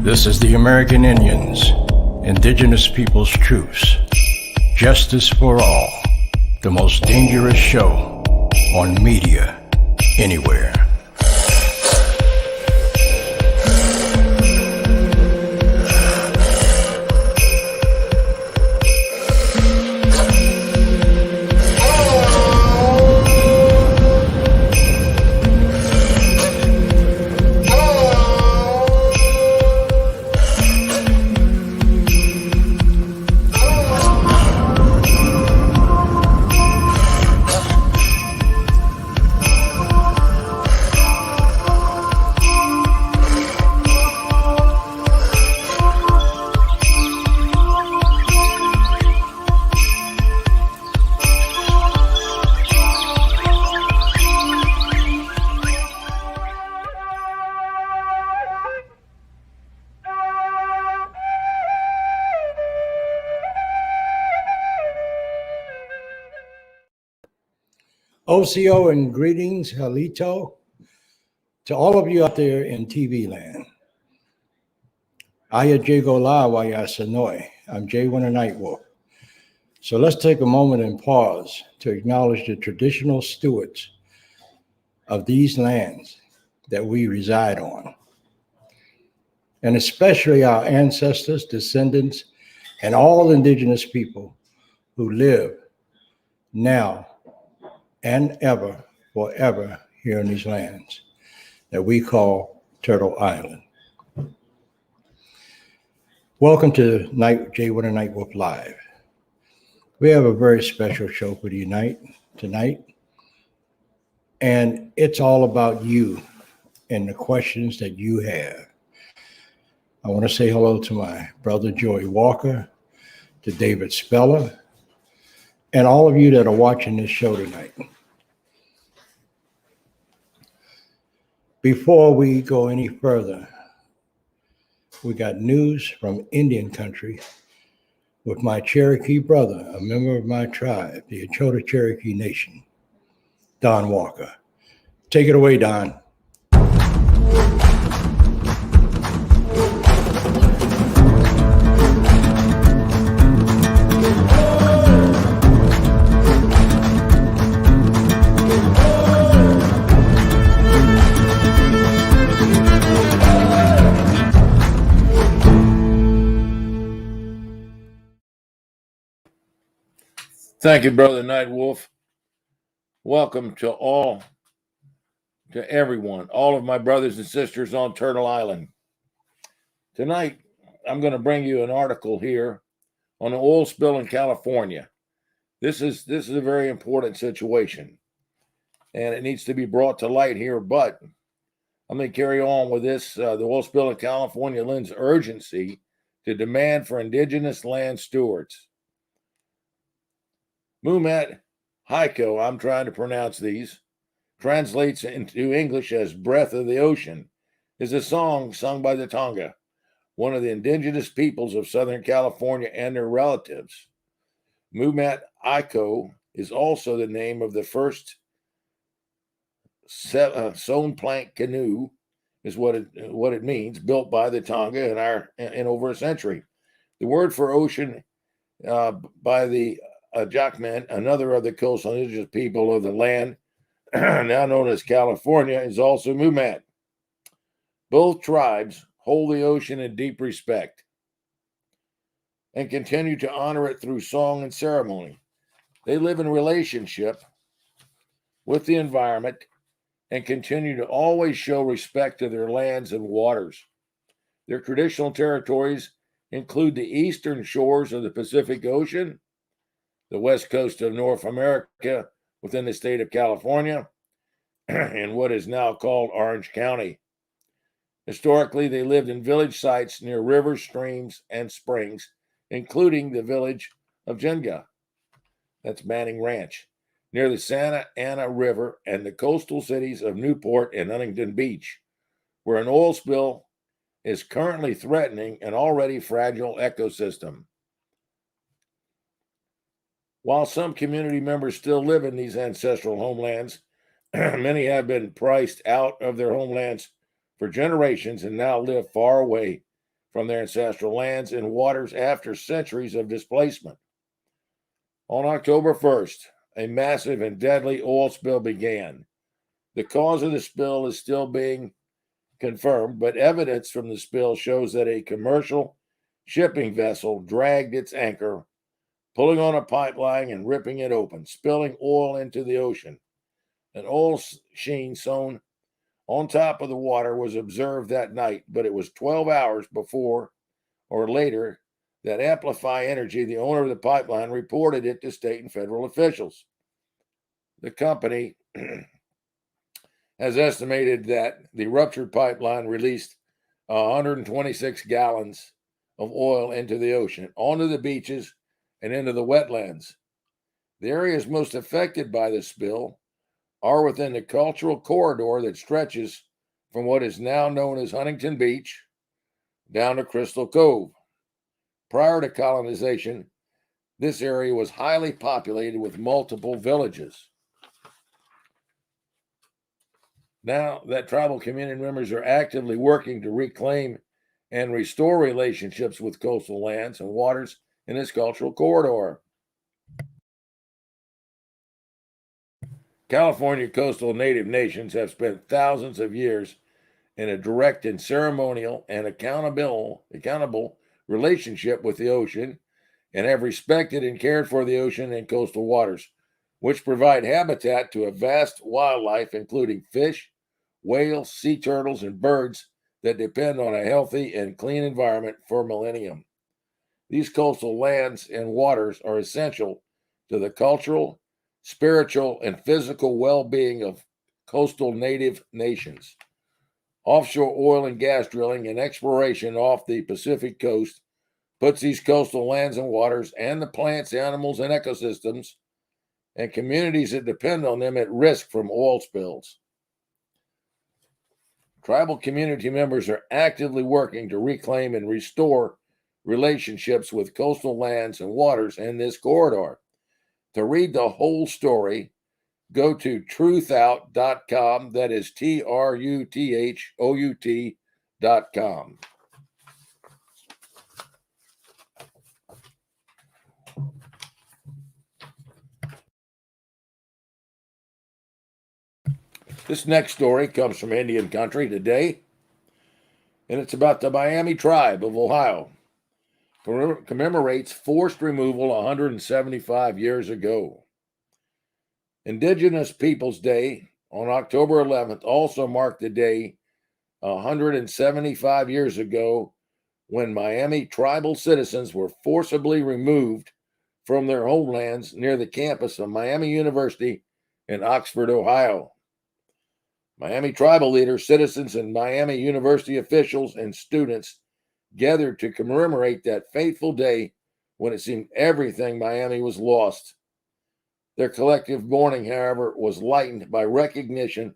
This is the American Indians, Indigenous Peoples Truce. Justice for all, the most dangerous show on media anywhere. OCO and greetings, Halito, to all of you out there in TV land. Aya Jago La Waya Sanoi. I'm Jay Winter Nightwolf. So let's take a moment and pause to acknowledge the traditional stewards of these lands that we reside on, and especially our ancestors, descendants, and all indigenous people who live now and ever, forever here in these lands that we call Turtle Island. Welcome to Jay Winter Nightwolf Live. We have a very special show for you tonight, and it's all about you and the questions that you have. I want to say hello to my brother Joey Walker, to David Speller, and all of you that are watching this show tonight. Before we go any further, we got news from Indian country with my Cherokee brother, a member of my tribe, the Achota Cherokee Nation, Don Walker. Take it away, Don. Thank you, Brother Nightwolf. Welcome to everyone, all of my brothers and sisters on Turtle Island. Tonight, I'm going to bring you an article here on an oil spill in California. This is a very important situation, and it needs to be brought to light here, but I'm going to carry on with this. The oil spill in California lends urgency to demand for indigenous land stewards. Mumat Haiko, I'm trying to pronounce these, translates into English as Breath of the Ocean, is a song sung by the Tonga, one of the indigenous peoples of Southern California and their relatives. Mumat Haiko is also the name of the first sewn plank canoe, is what it means, built by the Tonga in over a century. The word for ocean by the Jackman, another of the coastal indigenous people of the land, now known as California, is also Mumat. Both tribes hold the ocean in deep respect and continue to honor it through song and ceremony. They live in relationship with the environment and continue to always show respect to their lands and waters. Their traditional territories include the eastern shores of the Pacific Ocean, the west coast of North America within the state of California, and what is now called Orange County. Historically, they lived in village sites near rivers, streams, and springs, including the village of Jenga, that's Manning Ranch, near the Santa Ana River and the coastal cities of Newport and Huntington Beach, where an oil spill is currently threatening an already fragile ecosystem. While some community members still live in these ancestral homelands, many have been priced out of their homelands for generations and now live far away from their ancestral lands and waters after centuries of displacement. On October 1st, a massive and deadly oil spill began. The cause of the spill is still being confirmed, but evidence from the spill shows that a commercial shipping vessel dragged its anchor, pulling on a pipeline and ripping it open, spilling oil into the ocean. An oil sheen sewn on top of the water was observed that night, but it was 12 hours before or later that Amplify Energy, the owner of the pipeline, reported it to state and federal officials. The company has estimated that the ruptured pipeline released 126 gallons of oil into the ocean, onto the beaches, and into the wetlands. The areas most affected by the spill are within the cultural corridor that stretches from what is now known as Huntington Beach down to Crystal Cove. Prior to colonization, this area was highly populated with multiple villages. Now that tribal community members are actively working to reclaim and restore relationships with coastal lands and waters in this cultural corridor. California coastal native nations have spent thousands of years in a direct and ceremonial and accountable relationship with the ocean and have respected and cared for the ocean and coastal waters, which provide habitat to a vast wildlife, including fish, whales, sea turtles, and birds that depend on a healthy and clean environment for millennium. These coastal lands and waters are essential to the cultural, spiritual, and physical well-being of coastal native nations. Offshore oil and gas drilling and exploration off the Pacific coast puts these coastal lands and waters and the plants, animals, and ecosystems and communities that depend on them at risk from oil spills. Tribal community members are actively working to reclaim and restore relationships with coastal lands and waters in this corridor. To read the whole story, go to truthout.com. That is TRUTHOUT.com. This next story comes from Indian Country today, and it's about the Miami tribe of Ohio. Commemorates forced removal 175 years ago. Indigenous Peoples Day on October 11th also marked the day 175 years ago when Miami tribal citizens were forcibly removed from their homelands near the campus of Miami University in Oxford, Ohio. Miami tribal leaders, citizens, and Miami University officials and students gathered to commemorate that fateful day when it seemed everything Miami was lost. Their collective mourning, however, was lightened by recognition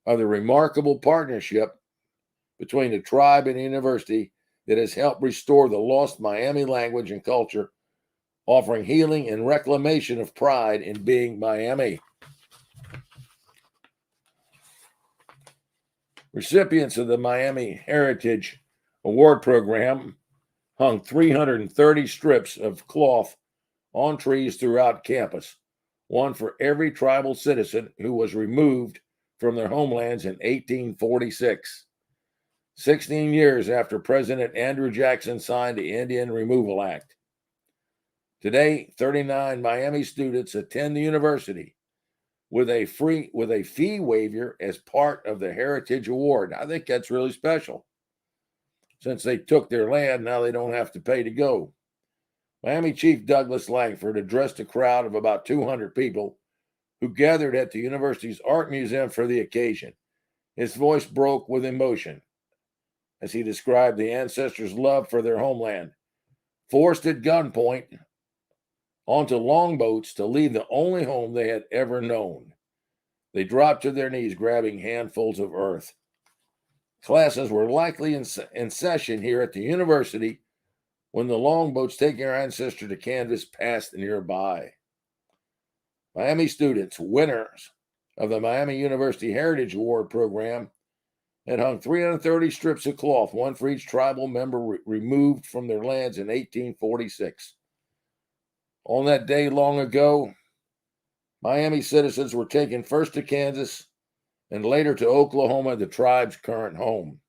of the remarkable partnership between the tribe and the university that has helped restore the lost Miami language and culture, offering healing and reclamation of pride in being Miami. Recipients of the Miami Heritage Award Program hung 330 strips of cloth on trees throughout campus, one for every tribal citizen who was removed from their homelands in 1846, 16 years after President Andrew Jackson signed the Indian Removal Act. Today, 39 Miami students attend the university with a fee waiver as part of the Heritage Award. I think that's really special. Since they took their land, now they don't have to pay to go. Miami Chief Douglas Langford addressed a crowd of about 200 people who gathered at the university's art museum for the occasion. His voice broke with emotion as he described the ancestors' love for their homeland, forced at gunpoint onto longboats to leave the only home they had ever known. They dropped to their knees, grabbing handfuls of earth. Classes were likely in session here at the university when the longboats taking our ancestors to Kansas passed nearby. Miami students, winners of the Miami University Heritage Award program, had hung 330 strips of cloth, one for each tribal member removed from their lands in 1846. On that day long ago, Miami citizens were taken first to Kansas and later to Oklahoma, the tribe's current home.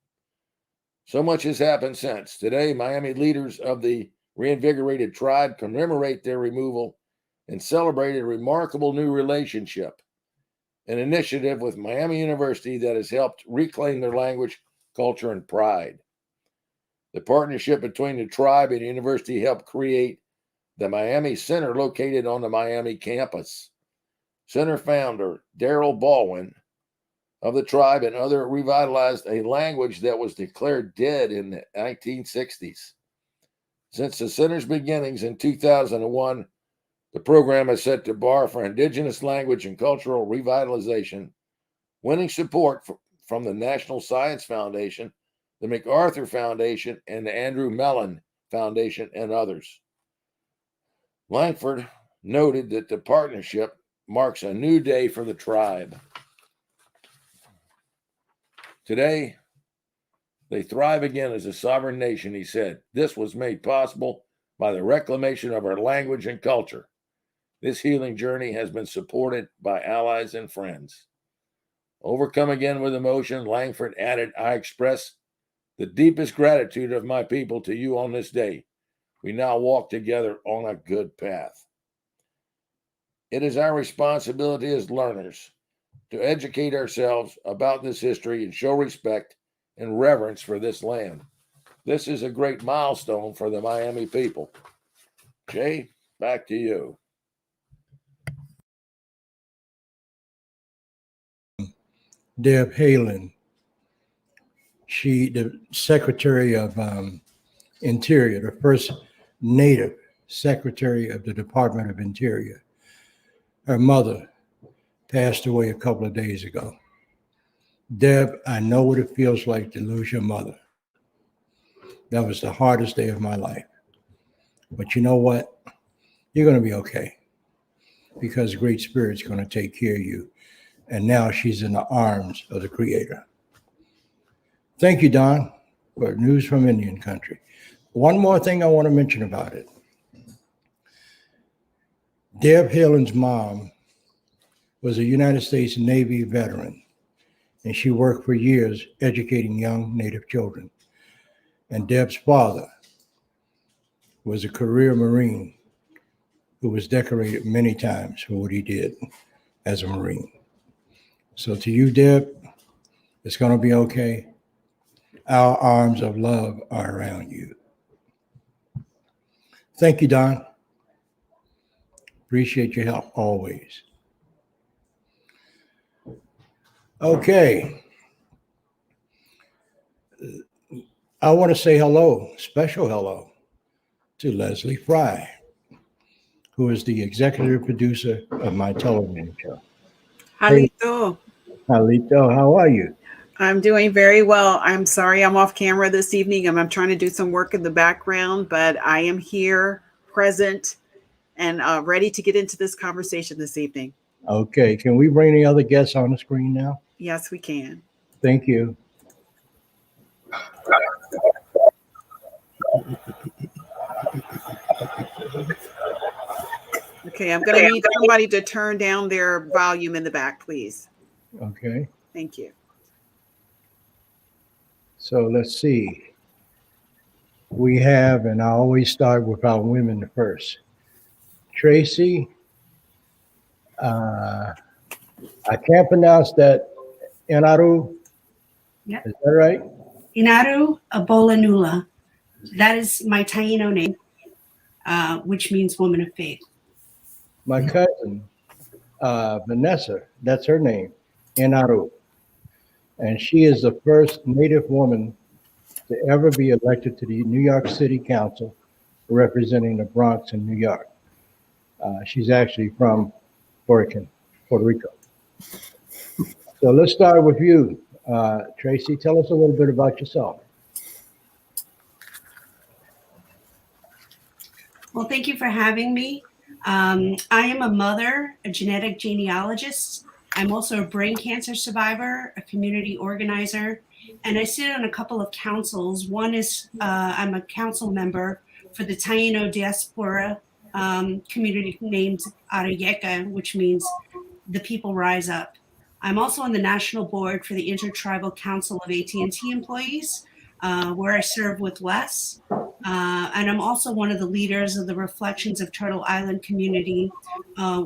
So much has happened since. Today, Miami leaders of the reinvigorated tribe commemorate their removal and celebrate a remarkable new relationship, an initiative with Miami University that has helped reclaim their language, culture, and pride. The partnership between the tribe and the university helped create the Miami Center located on the Miami campus. Center founder Darrell Baldwin of the tribe and other revitalized a language that was declared dead in the 1960s. Since the center's beginnings in 2001, the program has set the bar for indigenous language and cultural revitalization, winning support from the National Science Foundation, the MacArthur Foundation, and the Andrew Mellon Foundation, and others. Langford noted that the partnership marks a new day for the tribe. Today, they thrive again as a sovereign nation, he said. This was made possible by the reclamation of our language and culture. This healing journey has been supported by allies and friends. Overcome again with emotion, Langford added, I express the deepest gratitude of my people to you on this day. We now walk together on a good path. It is our responsibility as learners to educate ourselves about this history and show respect and reverence for this land. This is a great milestone for the Miami people. Jay, back to you. Deb Haaland, the Secretary of Interior, the first Native Secretary of the Department of Interior. Her mother passed away a couple of days ago. Deb, I know what it feels like to lose your mother. That was the hardest day of my life. But you know what? You're going to be okay, because Great Spirit's going to take care of you. And now she's in the arms of the Creator. Thank you, Don, for news from Indian country. One more thing I want to mention about it. Deb Haaland's mom was a United States Navy veteran, and she worked for years educating young Native children. And Deb's father was a career Marine who was decorated many times for what he did as a Marine. So to you, Deb, it's going to be okay. Our arms of love are around you. Thank you, Don. Appreciate your help always. Okay. I want to say hello, special hello, to Leslie Frye, who is the executive producer of my television show. Halito. Halito, how are you? I'm doing very well. I'm sorry I'm off camera this evening. I'm trying to do some work in the background, but I am here, present, and ready to get into this conversation this evening. Okay. Can we bring the other guests on the screen now? Yes, we can. Thank you. Okay, I'm going to need somebody to turn down their volume in the back, please. Okay. Thank you. So let's see. We have, and I always start with our women first. Traci, I can't pronounce that. Inaru? Yep. Is that right? Inaru Abolanula. That is my Taino name, which means woman of faith. My cousin, Vanessa, that's her name, Inaru. And she is the first Native woman to ever be elected to the New York City Council, representing the Bronx in New York. She's actually from Puerto Rico. So let's start with you. Traci, tell us a little bit about yourself. Well, thank you for having me. I am a mother, a genetic genealogist. I'm also a brain cancer survivor, a community organizer, and I sit on a couple of councils. One is I'm a council member for the TAINO diaspora community named Arayeka, which means the people rise up. I'm also on the national board for the Intertribal Council of AT&T Employees, where I serve with Wes. And I'm also one of the leaders of the Reflections of Turtle Island community.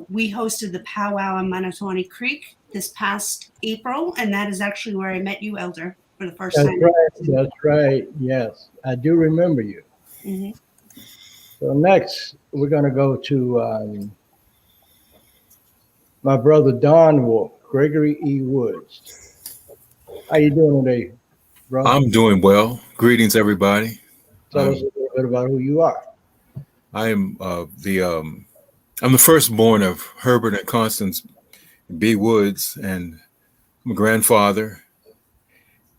We hosted the powwow on Manatawny Creek this past April, and that is actually where I met you, Elder, for the first time. That's right. Yes, I do remember you. Mhm. So next, we're going to go to my brother Don Wolf, Gregory E. Woods. How you doing today, bro? I'm doing well. Greetings, everybody. Tell us a little bit about who you are. I am I'm the firstborn of Herbert and Constance B. Woods, and I'm a grandfather.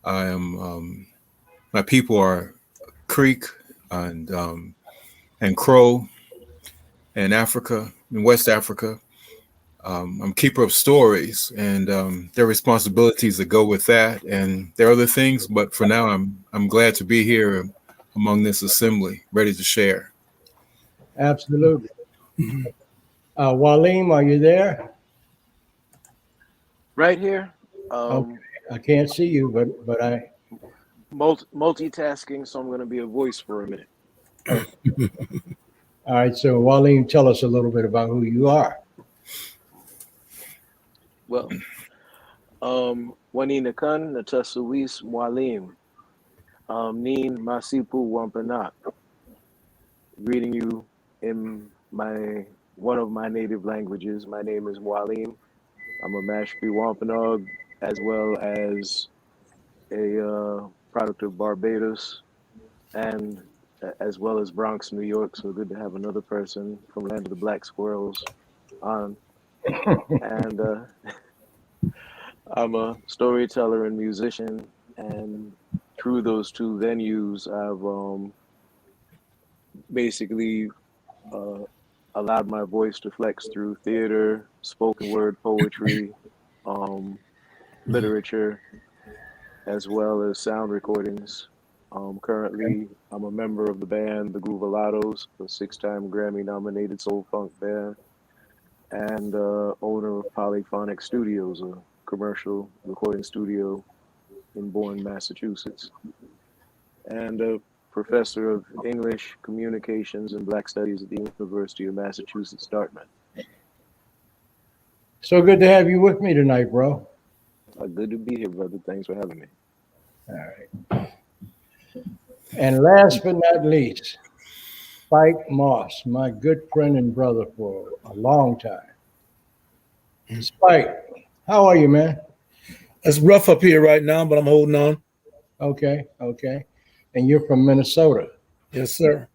I am my people are Creek and Crow in Africa, in West Africa. I'm keeper of stories, and there are responsibilities that go with that, and there are other things. But for now, I'm glad to be here among this assembly, ready to share. Absolutely. Mwalim, are you there? Right here. Okay. I can't see you, but I. Multitasking, so I'm going to be a voice for a minute. All right. So Mwalim, tell us a little bit about who you are. Well, Wanina Kun, Natasuwis Mwalim, Nin Masipu Wampanak. Greeting you in one of my native languages. My name is Mwalim. I'm a Mashpee Wampanoag, as well as a product of Barbados, and as well as Bronx, New York. So good to have another person from Land of the Black Squirrels on. And I'm a storyteller and musician, and through those two venues, I've basically allowed my voice to flex through theater, spoken word poetry, literature, as well as sound recordings. Currently, I'm a member of the band The Groovalados, a 6-time Grammy-nominated soul funk band, and owner of Polyphonic Studios, a commercial recording studio in Bourne, Massachusetts, and a professor of English, Communications, and Black Studies at the University of Massachusetts, Dartmouth. So good to have you with me tonight, bro. Good to be here, brother. Thanks for having me. All right. And last but not least, Spike Moss, my good friend and brother for a long time. Spike, how are you, man? It's rough up here right now, but I'm holding on. Okay. And you're from Minnesota. Yes, sir.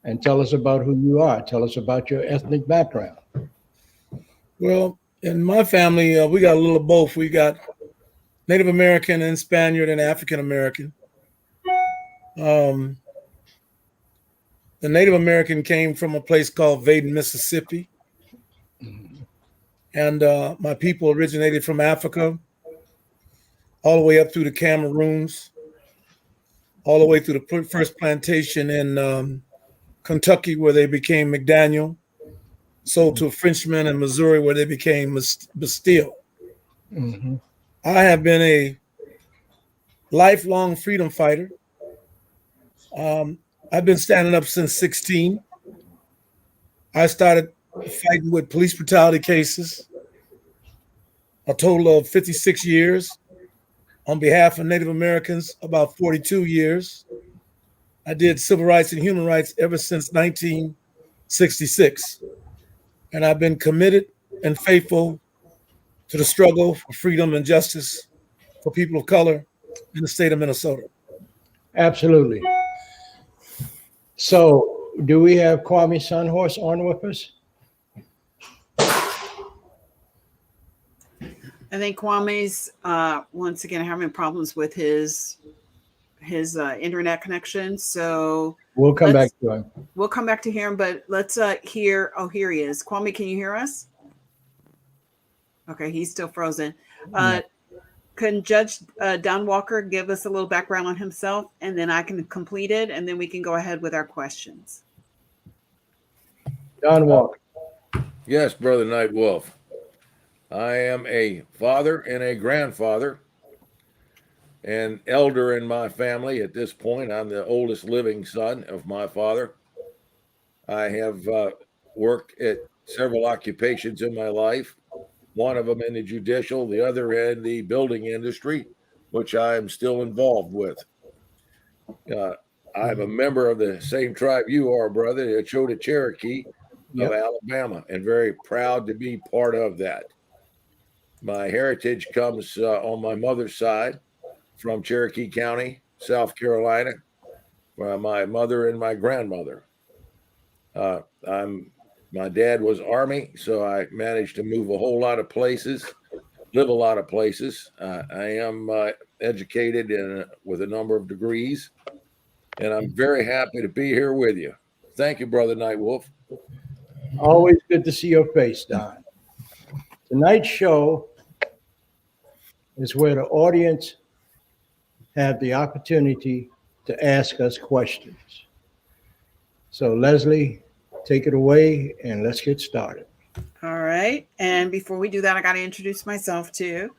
And tell us about who you are. Tell us about your ethnic background. Well, in my family, we got a little of both. We got Native American and Spaniard and African American. The Native American came from a place called Vaden, Mississippi. And my people originated from Africa, all the way up through the Cameroons, all the way through the first plantation in Kentucky, where they became McDaniel, sold to a Frenchman in Missouri, where they became Bastille. Mm-hmm. I have been a lifelong freedom fighter. I've been standing up since 16. I started fighting with police brutality cases, a total of 56 years. On behalf of Native Americans, about 42 years. I did civil rights and human rights ever since 1966. And I've been committed and faithful to the struggle for freedom and justice for people of color in the state of Minnesota. Absolutely. So, do we have Kwame Sunhorse on with us? I think Kwame's once again having problems with his internet connection. So We'll come back to him. We'll come back to him, but let's hear. Oh, here he is. Kwame, can you hear us? Okay, he's still frozen. Can Judge Don Walker give us a little background on himself, and then I can complete it, and then we can go ahead with our questions. Don Walker. Yes, Brother Nightwolf. I am a father and a grandfather, and elder in my family at this point. I'm the oldest living son of my father. I have worked at several occupations in my life, one of them in the judicial, the other in the building industry, which I am still involved with. I'm a member of the same tribe you are, brother, the CHEROKEE of Alabama, and very proud to be part of that. My heritage comes on my mother's side from Cherokee County, South Carolina, my mother and my grandmother. My dad was Army, so I managed to move a whole lot of places, live a lot of places. I am educated with a number of degrees, and I'm very happy to be here with you. Thank you, Brother Nightwolf. Always good to see your face, Don. Tonight's show is where the audience have the opportunity to ask us questions. So Leslie, take it away and let's get started. All right. And before we do that, I got to introduce myself too.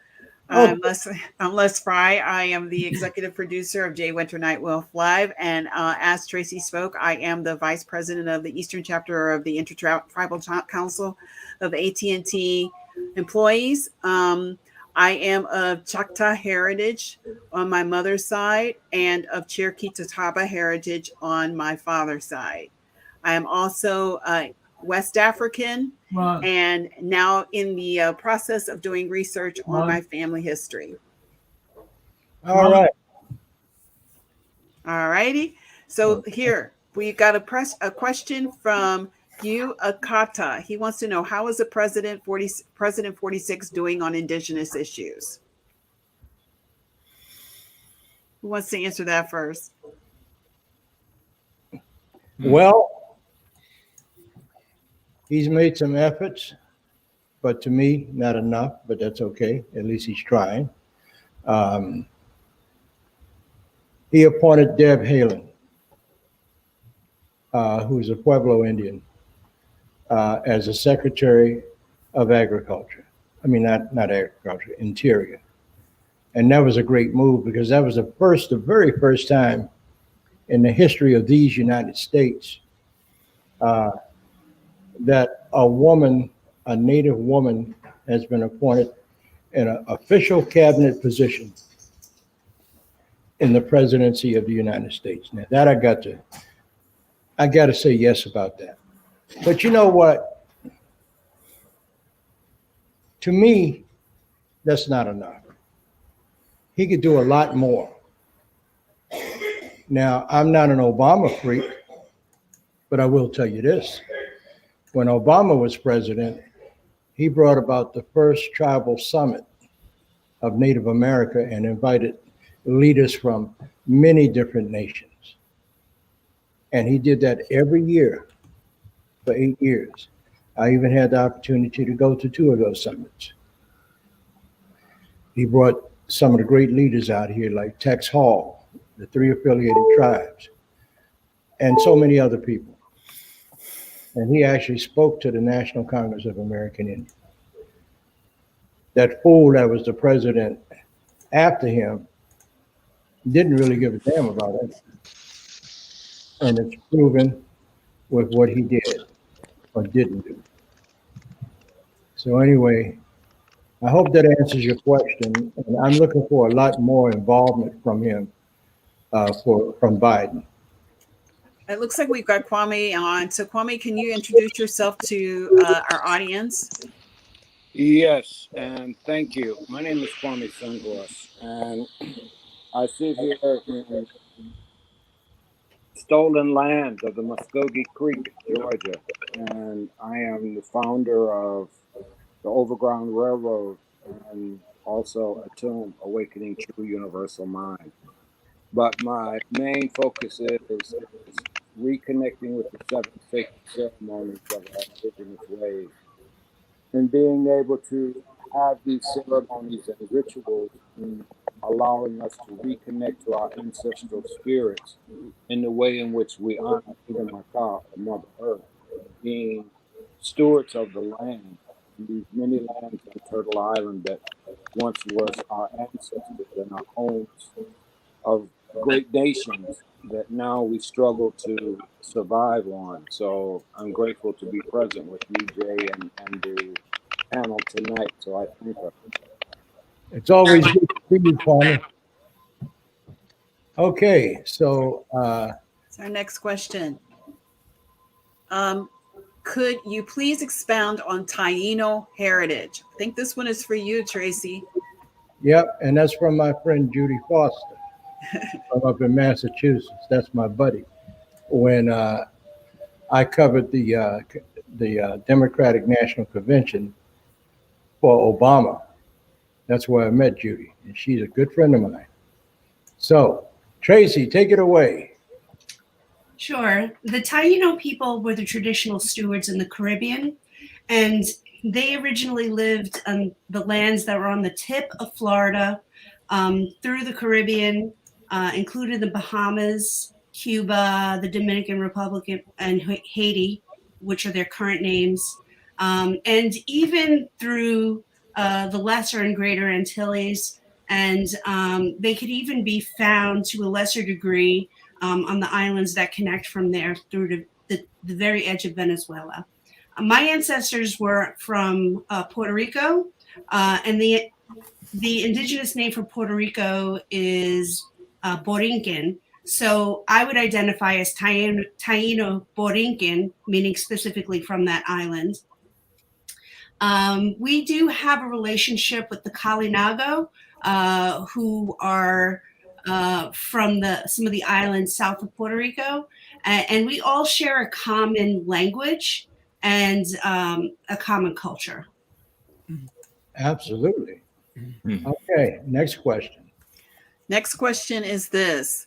I'm Les Frye. I am the executive producer of Jay Winter Nightwolf Live. And as Traci spoke, I am the vice president of the Eastern chapter of the Intertribal Council of AT&T employees. I am of Choctaw heritage on my mother's side and of Cherokee Catawba heritage on my father's side. I am also West African and now in the process of doing research on my family history. All right. All righty. So here we got a question from Hugh Akata. He wants to know, how is the President 46 doing on indigenous issues? Who wants to answer that first? Well, he's made some efforts, but to me, not enough, but that's okay. At least he's trying. He appointed Deb Haaland, who's a Pueblo Indian, as a Secretary of Agriculture. I mean, not agriculture, Interior. And that was a great move because that was the very first time in the history of these United States that a Native woman has been appointed in an official cabinet position in the presidency of the United States. Now that I got to say yes about that. But you know what? To me, that's not enough. He could do a lot more. Now, I'm not an Obama freak, but I will tell you this. When Obama was president, he brought about the first tribal summit of Native America and invited leaders from many different nations. And he did that every year for 8 years. I even had the opportunity to go to 2 of those summits. He brought some of the great leaders out here like Tex Hall, the 3 affiliated tribes, and so many other people. And he actually spoke to the National Congress of American Indians. That fool that was the president after him didn't really give a damn about it. And it's proven with what he did or didn't do. So anyway, I hope that answers your question. And I'm looking for a lot more involvement from him, from Biden. It looks like we've got Kwame on. So Kwame, can you introduce yourself to our audience? Yes, and thank you. My name is Kwame Sunhorse, and I sit here in stolen land of the Muskogee Creek, Georgia, and I am the founder of the Overground Railroad and also ATUM, Awakening True Universal Mind. But my main focus is reconnecting with the 7 sacred ceremonies of our indigenous ways, and being able to have these ceremonies and rituals and allowing us to reconnect to our ancestral spirits in the way in which we honor Ida Maka, Mother Earth, being stewards of the land, these many lands on Turtle Island that once was our ancestors and our homes of great nations that now we struggle to survive on. So I'm grateful to be present with you, Jay, and the panel tonight. So I thank her. It's always good to see you, Kwame. Okay, so So our next question. Could you please expound on TAINO heritage? I think this one is for you, Traci. yep, and that's from my friend Judy Foster from up in Massachusetts. That's my buddy. When I covered the Democratic National Convention for Obama, that's where I met Judy, and she's a good friend of mine. So, Traci, take it away. Sure. The Taino people were the traditional stewards in the Caribbean, and they originally lived on the lands that were on the tip of Florida, through the Caribbean, including the Bahamas, Cuba, the Dominican Republic, and Haiti, which are their current names, and even through the Lesser and Greater Antilles, and they could even be found to a lesser degree on the islands that connect from there through to the very edge of Venezuela. My ancestors were from Puerto Rico, and the indigenous name for Puerto Rico is Borinquen. So I would identify as Taino Borinquen, meaning specifically from that island. We do have a relationship with the Kalinago, who are from some of the islands south of Puerto Rico, and we all share a common language and a common culture. Absolutely. Mhm. Okay, next question. Next question is this.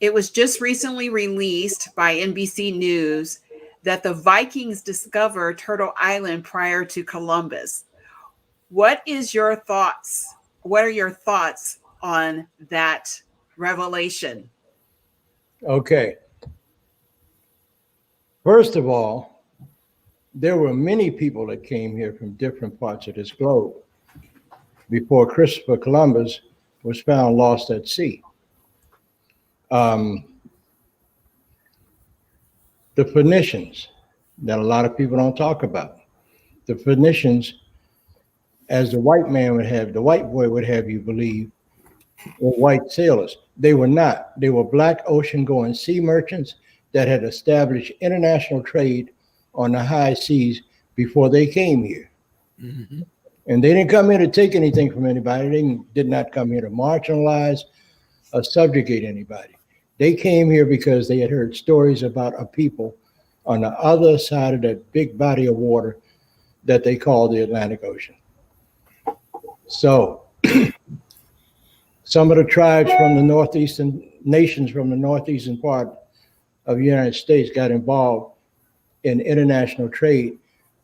It was just recently released by NBC News that the Vikings discovered Turtle Island prior to Columbus. What is your thoughts? What are your thoughts on that revelation? Okay. First of all, there were many people that came here from different parts of this globe before Christopher Columbus was found lost at sea. The Phoenicians, that a lot of people don't talk about. The Phoenicians, as the white boy would have you believe, were white sailors. They were not. They were black ocean-going sea merchants that had established international trade on the high seas before they came here. Mm-hmm. And they didn't come here to take anything from anybody. They did not come here to marginalize or subjugate anybody. They came here because they had heard stories about a people on the other side of that big body of water that they call the Atlantic Ocean. So some of the tribes from the northeastern nations from the northeastern part of the United States got involved in international trade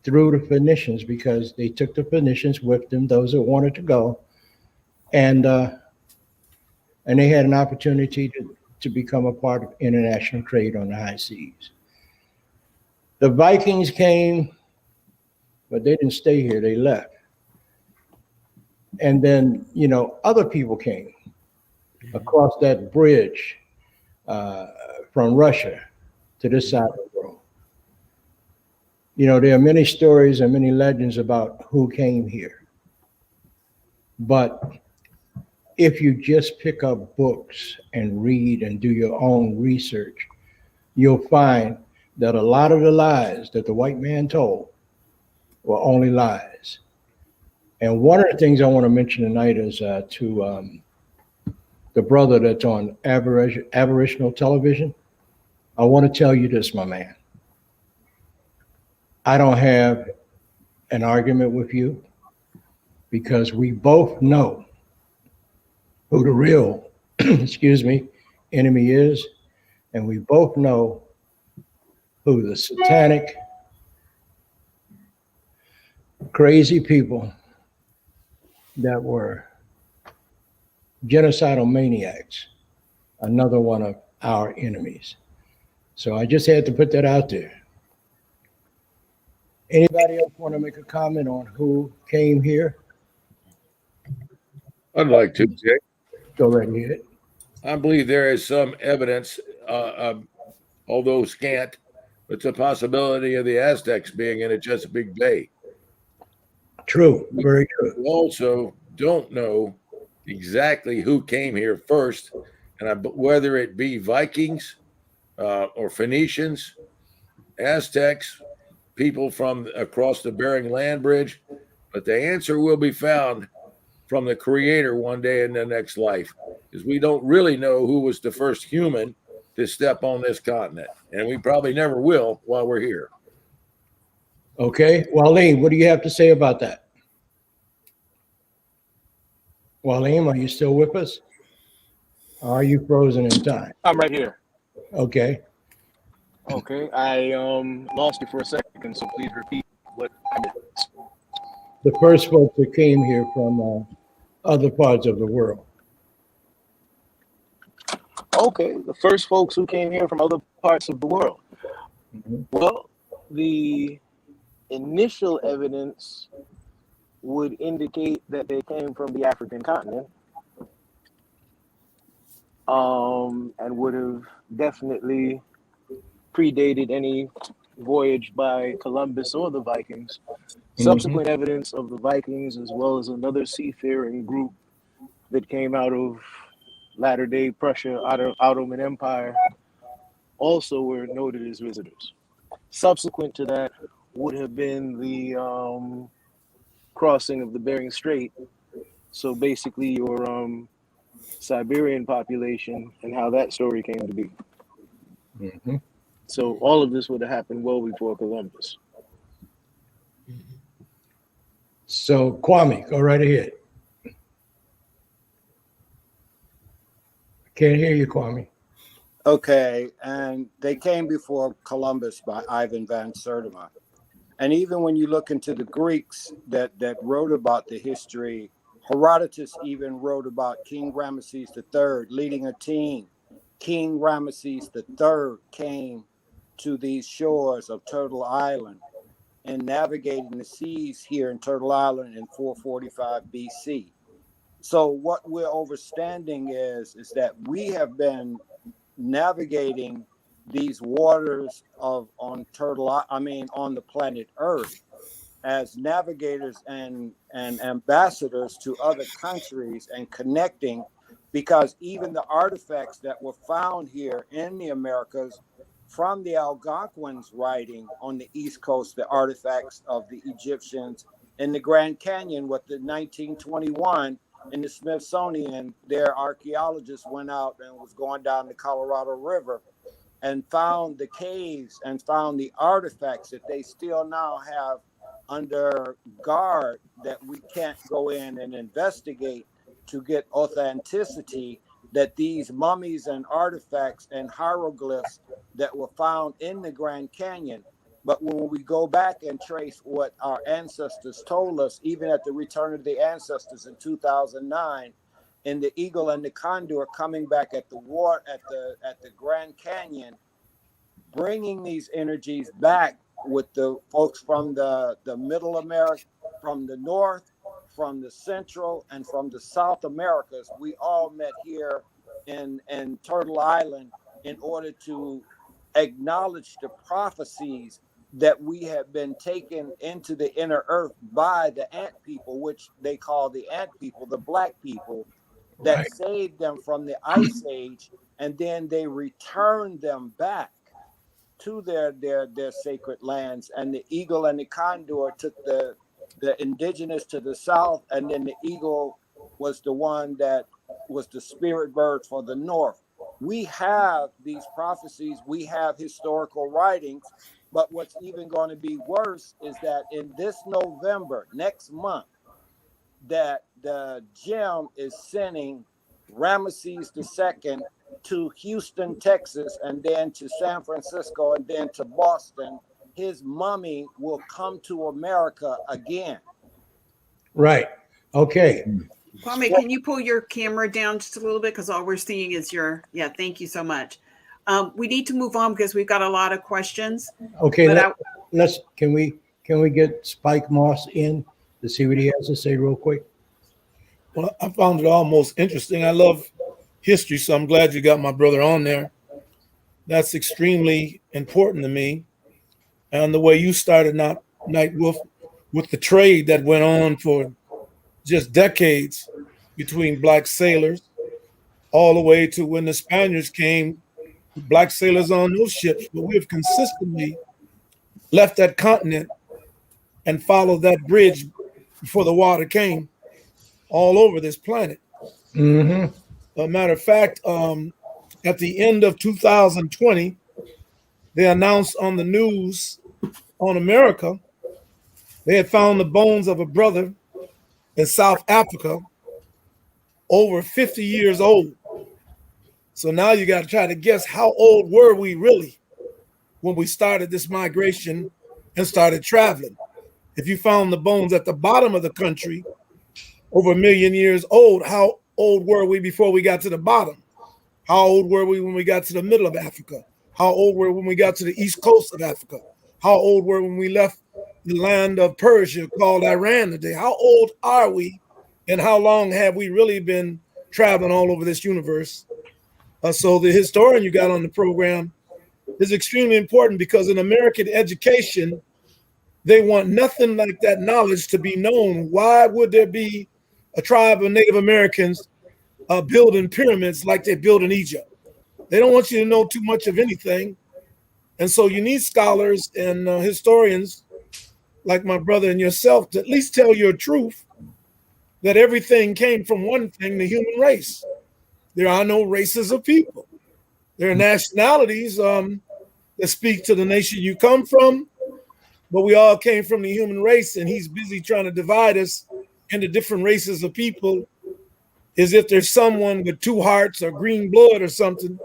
through the Phoenicians because they took the Phoenicians with them, those that wanted to go, and they had an opportunity to become a part of international trade on the high seas. The Vikings came, but they didn't stay here, they left. And then, other people came across that bridge from Russia to this side of the world. There are many stories and many legends about who came here. But if you just pick up books and read and do your own research, you'll find that a lot of the lies that the white man told were only lies. And one of the things I want to mention tonight is to the brother that's on Aboriginal television. I want to tell you this, my man. I don't have an argument with you because we both know who the real, enemy is. And we both know who the satanic, crazy people that were genocidal maniacs, another one of our enemies. So I just had to put that out there. Anybody else want to make a comment on who came here? I'd like to, Jay. Go right ahead. I believe there is some evidence, although scant, but the possibility of the Aztecs being in the Chesapeake Bay. True, very true. We also don't know exactly who came here first, and whether it be Vikings or Phoenicians, Aztecs, people from across the Bering Land Bridge, but the answer will be found from the Creator one day in the next life, because we don't really know who was the first human to step on this continent, and we probably never will while we're here. Okay, Mwalim, what do you have to say about that? Mwalim, are you still with us? Or are you frozen in time? I'm right here. Okay. Okay, I lost you for a second, so please repeat what I missed. The first folks that came here from other parts of the world. Okay, the first folks who came here from other parts of the world. Mhm. Well, the initial evidence would indicate that they came from the African continent, and would have definitely predated any voyage by Columbus or the Vikings. Subsequent evidence of the Vikings, as well as another seafaring group that came out of latter-day Prussia, Ottoman Empire, also were noted as visitors. Subsequent to that would have been the crossing of the Bering Strait. So basically your Siberian population and how that story came to be. Mm-hmm. So all of this would have happened well before Columbus. So Kwame, go right ahead. Can't hear you, Kwame. Okay, and they came before Columbus by Ivan van Sertima. And even when you look into the Greeks that wrote about the history, Herodotus even wrote about King Ramesses III leading a team. King Ramesses III came to these shores of Turtle Island and navigating the seas here in Turtle Island in 445 BC. So what we're understanding is that we have been navigating these waters on the planet Earth as navigators and ambassadors to other countries and connecting, because even the artifacts that were found here in the Americas from the Algonquins writing on the East Coast, the artifacts of the Egyptians in the Grand Canyon with the 1921 in the Smithsonian, their archaeologists went out and was going down the Colorado River and found the caves and found the artifacts that they still now have under guard that we can't go in and investigate to get authenticity, that these mummies and artifacts and hieroglyphs that were found in the Grand Canyon. But when we go back and trace what our ancestors told us, even at the Return of the Ancestors in 2009, in the Eagle and the Condor coming back at the Grand Canyon, bringing these energies back with the folks from the Middle America, from the North, from the Central, and from the South Americas, we all met here in Turtle Island in order to acknowledge the prophecies that we have been taken into the inner earth by the ant people, which they call the ant people, the black people, that Right. saved them from the ice age, and then they returned them back to their sacred lands. And the eagle and the condor took the indigenous to the south, and then the eagle was the one that was the spirit bird for the north. We have these prophecies, we have historical writings, but what's even going to be worse is that in this November, next month, that the gem is sending Ramesses II to Houston, Texas, and then to San Francisco, and then to Boston, his mummy will come to America again. Right. Okay. Kwame, can you pull your camera down just a little bit? Because all we're seeing is your, yeah, thank you so much. We need to move on because we've got a lot of questions. Okay, But can we get Spike Moss in to see what he has to say real quick? Well, I found it almost interesting. I love history, so I'm glad you got my brother on there. That's extremely important to me. And the way you started Nightwolf with the trade that went on for just decades between black sailors, all the way to when the Spaniards came, black sailors on those ships. But we have consistently left that continent and followed that bridge before the water came all over this planet. Mm-hmm. A matter of fact, at the end of 2020, they announced on the news on America, they had found the bones of a brother in South Africa over 50 years old. So now you got to try to guess, how old were we really when we started this migration and started traveling? If you found the bones at the bottom of the country over 1 million years old, how old were we before we got to the bottom? How old were we when we got to the middle of Africa? How old were we when we got to the east coast of Africa? How old were we when we left the land of Persia called Iran today? How old are we, and how long have we really been traveling all over this universe? So the historian you got on the program is extremely important, because in American education, they want nothing like that knowledge to be known. Why would there be a tribe of Native Americans building pyramids like they built in Egypt? They don't want you to know too much of anything. And so you need scholars and historians like my brother and yourself to at least tell your truth, that everything came from one thing, the human race. There are no races of people. There are nationalities that speak to the nation you come from, but we all came from the human race, and he's busy trying to divide us into different races of people as if there's someone with two hearts or green blood or something.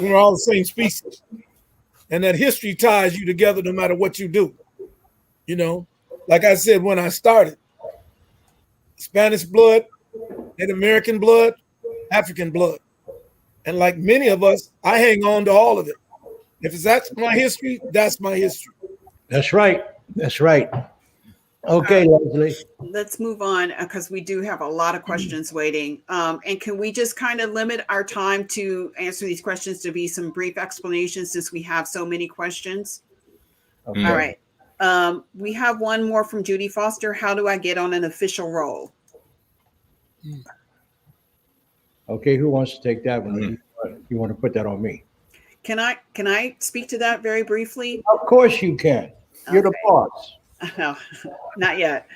We're all the same species. And that history ties you together no matter what you do. You know, like I said, when I started, Spanish blood, Native American blood, African blood. And like many of us, I hang on to all of it. If that's my history, that's my history. That's right. That's right. Okay, Leslie. Let's move on because we do have a lot of questions waiting. And can we just kind of limit our time to answer these questions to be some brief explanations, since we have so many questions? Okay. All right. We have one more from Judy Foster. How do I get on an official role? Okay, who wants to take that one? You want to put that on me? Can I speak to that very briefly? Of course you can. You're the boss. No, not yet.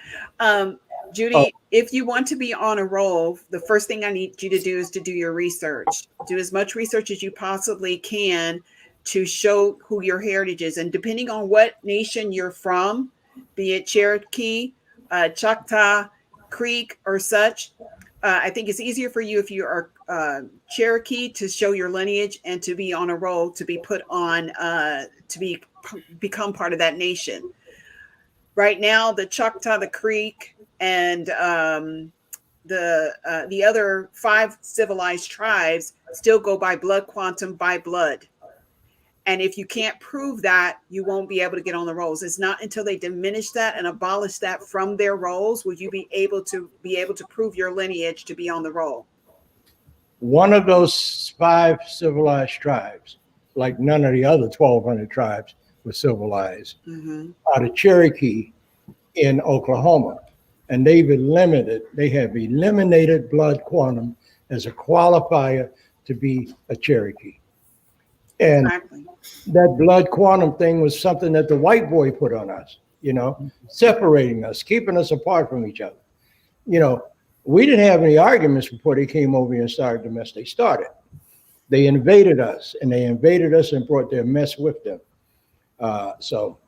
Judy, if you want to be on a roll, the first thing I need you to do is to do your research. Do as much research as you possibly can to show who your heritage is. And depending on what nation you're from, be it Cherokee, Choctaw, Creek, or such, I think it's easier for you if you are Cherokee to show your lineage and to be on a roll, to be put on, become part of that nation. Right now, the Choctaw, the Creek, and the other 5 civilized tribes still go by blood quantum, by blood. And if you can't prove that, you won't be able to get on the rolls. It's not until they diminish that and abolish that from their rolls will you be able to prove your lineage to be on the roll. One of those 5 civilized tribes, like none of the other 1,200 tribes were civilized, are the Cherokee in Oklahoma. And they have eliminated blood quantum as a qualifier to be a Cherokee. And Exactly. that blood quantum thing was something that the white boy put on us, separating us, keeping us apart from each other. We didn't have any arguments before they came over here and started the mess they started. They invaded us, and brought their mess with them. So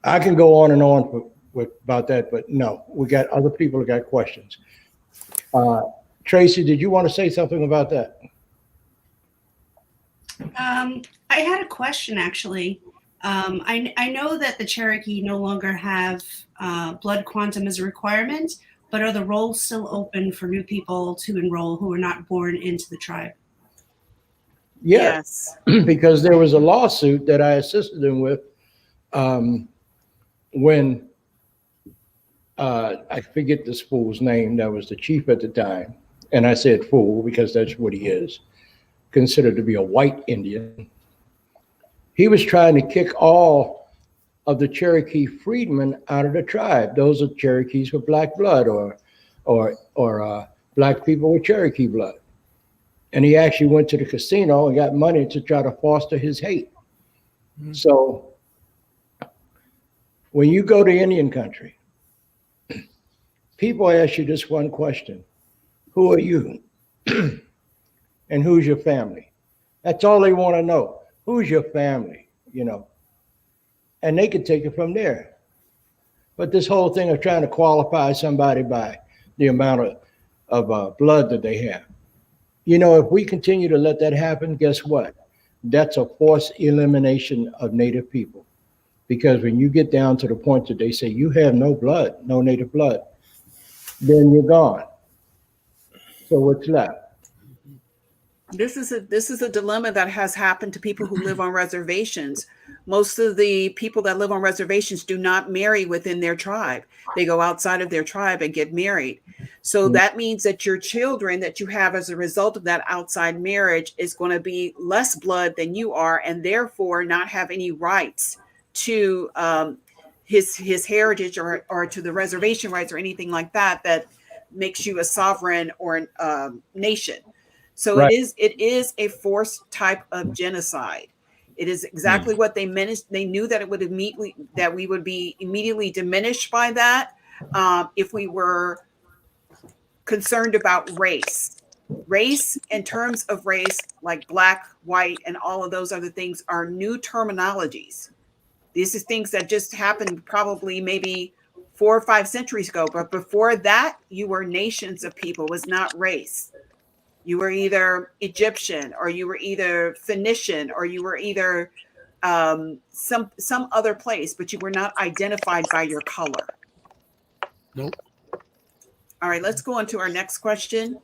I can go on and on about that, but no, we got other people who got questions. Traci, did you want to say something about that? I had a question actually. I know that the Cherokee no longer have blood quantum as a requirement, but are the roles still open for new people to enroll who are not born into the tribe? Yes, because there was a lawsuit that I assisted him with when I forget this fool's name that was the chief at the time. And I said fool because that's what he is, considered to be a white Indian. He was trying to kick all of the Cherokee freedmen out of the tribe. Those are Cherokees with black blood or black people with Cherokee blood. And he actually went to the casino and got money to try to foster his hate. Mm-hmm. So when you go to Indian country, people ask you this one question: who are you? And who's your family? That's all they want to know. Who's your family? You know, and they can take it from there. But this whole thing of trying to qualify somebody by the amount of blood that they have, you know, if we continue to let that happen, guess what? That's a forced elimination of Native people. Because when you get down to the point that they say you have no blood, no Native blood, then you're gone. So what's left? This is a dilemma that has happened to people who live on reservations. Most of the people that live on reservations do not marry within their tribe. They go outside of their tribe and get married. So that means that your children that you have as a result of that outside marriage is going to be less blood than you are, and therefore not have any rights to his heritage or to the reservation rights or anything like that that makes you a sovereign or nation. So right. It is a forced type of genocide. It is exactly what they meant. They knew that we would be immediately diminished by that if we were concerned about race. Race, in terms of race, like black, white, and all of those other things, are new terminologies. These are things that just happened probably maybe 4 or 5 centuries ago. But before that, you were nations of people. It was not race. You were either Egyptian, or you were either Phoenician, or you were either some other place, but you were not identified by your color. Nope. All right, let's go on to our next question.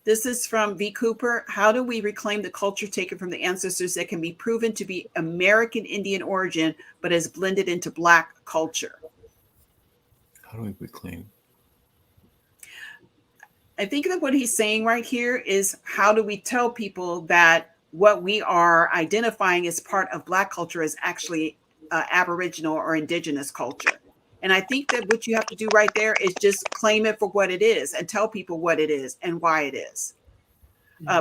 This is from V. Cooper. How do we reclaim the culture taken from the ancestors that can be proven to be American Indian origin, but has blended into Black culture? How do we reclaim? I think that what he's saying right here is, how do we tell people that what we are identifying as part of Black culture is actually Aboriginal or indigenous culture? And I think that what you have to do right there is just claim it for what it is and tell people what it is and why it is.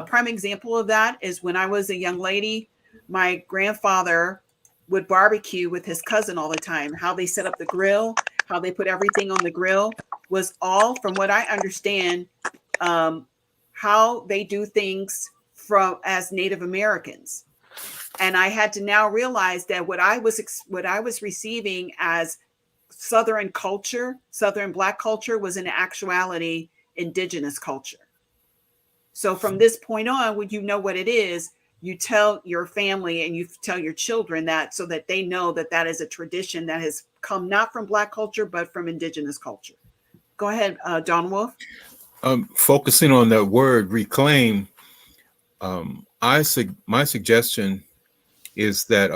Prime example of that is when I was a young lady, my grandfather would barbecue with his cousin all the time. How they set up the grill, how they put everything on the grill was all, from what I understand, how they do things as Native Americans. And I had to now realize that what I was receiving as Southern culture, Southern Black culture, was in actuality indigenous culture. So from this point on, when you know what it is, you tell your family and you tell your children that, so that they know that that is a tradition that has come not from Black culture, but from indigenous culture. Go ahead, Don Wolf. Focusing on that word reclaim, my suggestion is that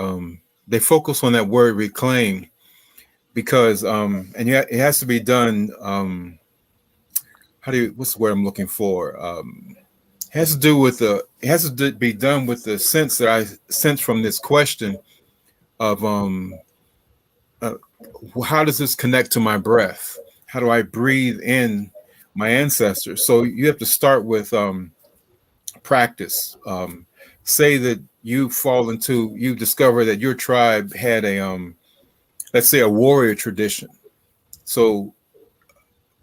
they focus on that word reclaim because, and yet it has to be done. What's the word I'm looking for? It has to be done with the sense that I sense from this question of how does this connect to my breath? How do I breathe in my ancestors? So you have to start with practice. Say that you discover that your tribe had let's say a warrior tradition. So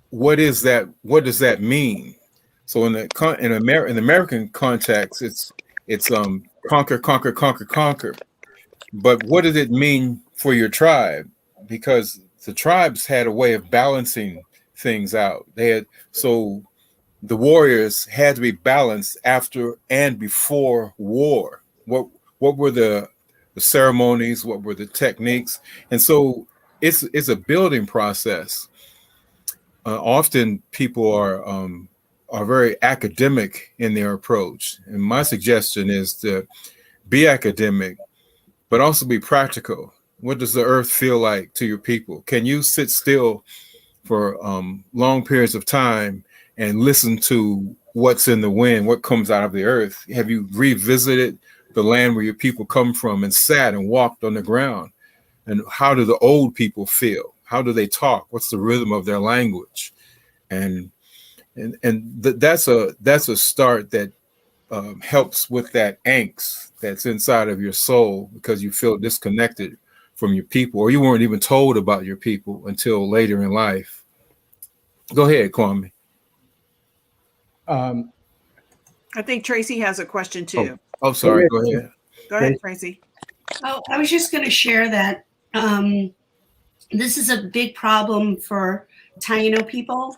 what is that? What does that mean? So in the American context, it's conquer, conquer, conquer, conquer. But what did it mean for your tribe? Because the tribes had a way of balancing things out. the warriors had to be balanced after and before war. What were the ceremonies? What were the techniques? And so it's a building process. Often people are very academic in their approach, and my suggestion is to be academic, but also be practical. What does the earth feel like to your people? Can you sit still for long periods of time and listen to what's in the wind, what comes out of the earth? Have you revisited the land where your people come from and sat and walked on the ground? And how do the old people feel? How do they talk? What's the rhythm of their language? And that's a start that helps with that angst that's inside of your soul, because you feel disconnected from your people, or you weren't even told about your people until later in life. Go ahead, Kwame. Um, I think Traci has a question too. Oh, sorry. Go ahead. Go ahead, Traci. Oh, I was just going to share that this is a big problem for Taino people.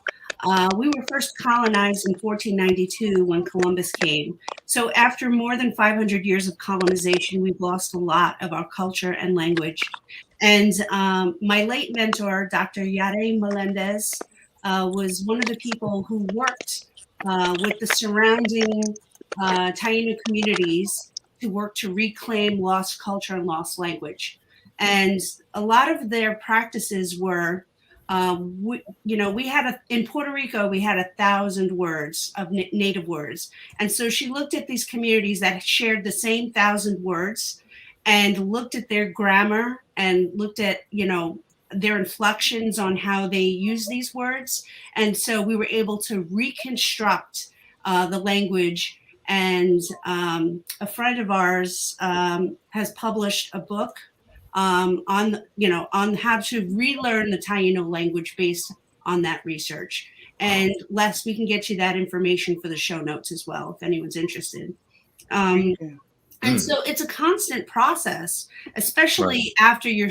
We were first colonized in 1492 when Columbus came. So after more than 500 years of colonization, we've lost a lot of our culture and language. And my late mentor, Dr. Yare Melendez, was one of the people who worked with the surrounding Taino communities to work to reclaim lost culture and lost language. And a lot of their practices were, we had in Puerto Rico, we had 1,000 words of native words. And so she looked at these communities that shared the same 1,000 words and looked at their grammar and looked at, their inflections on how they use these words. And so we were able to reconstruct the language. And a friend of ours has published a book on how to relearn the Taino language based on that research. And Les, we can get you that information for the show notes as well, if anyone's interested. And so it's a constant process, especially after you're,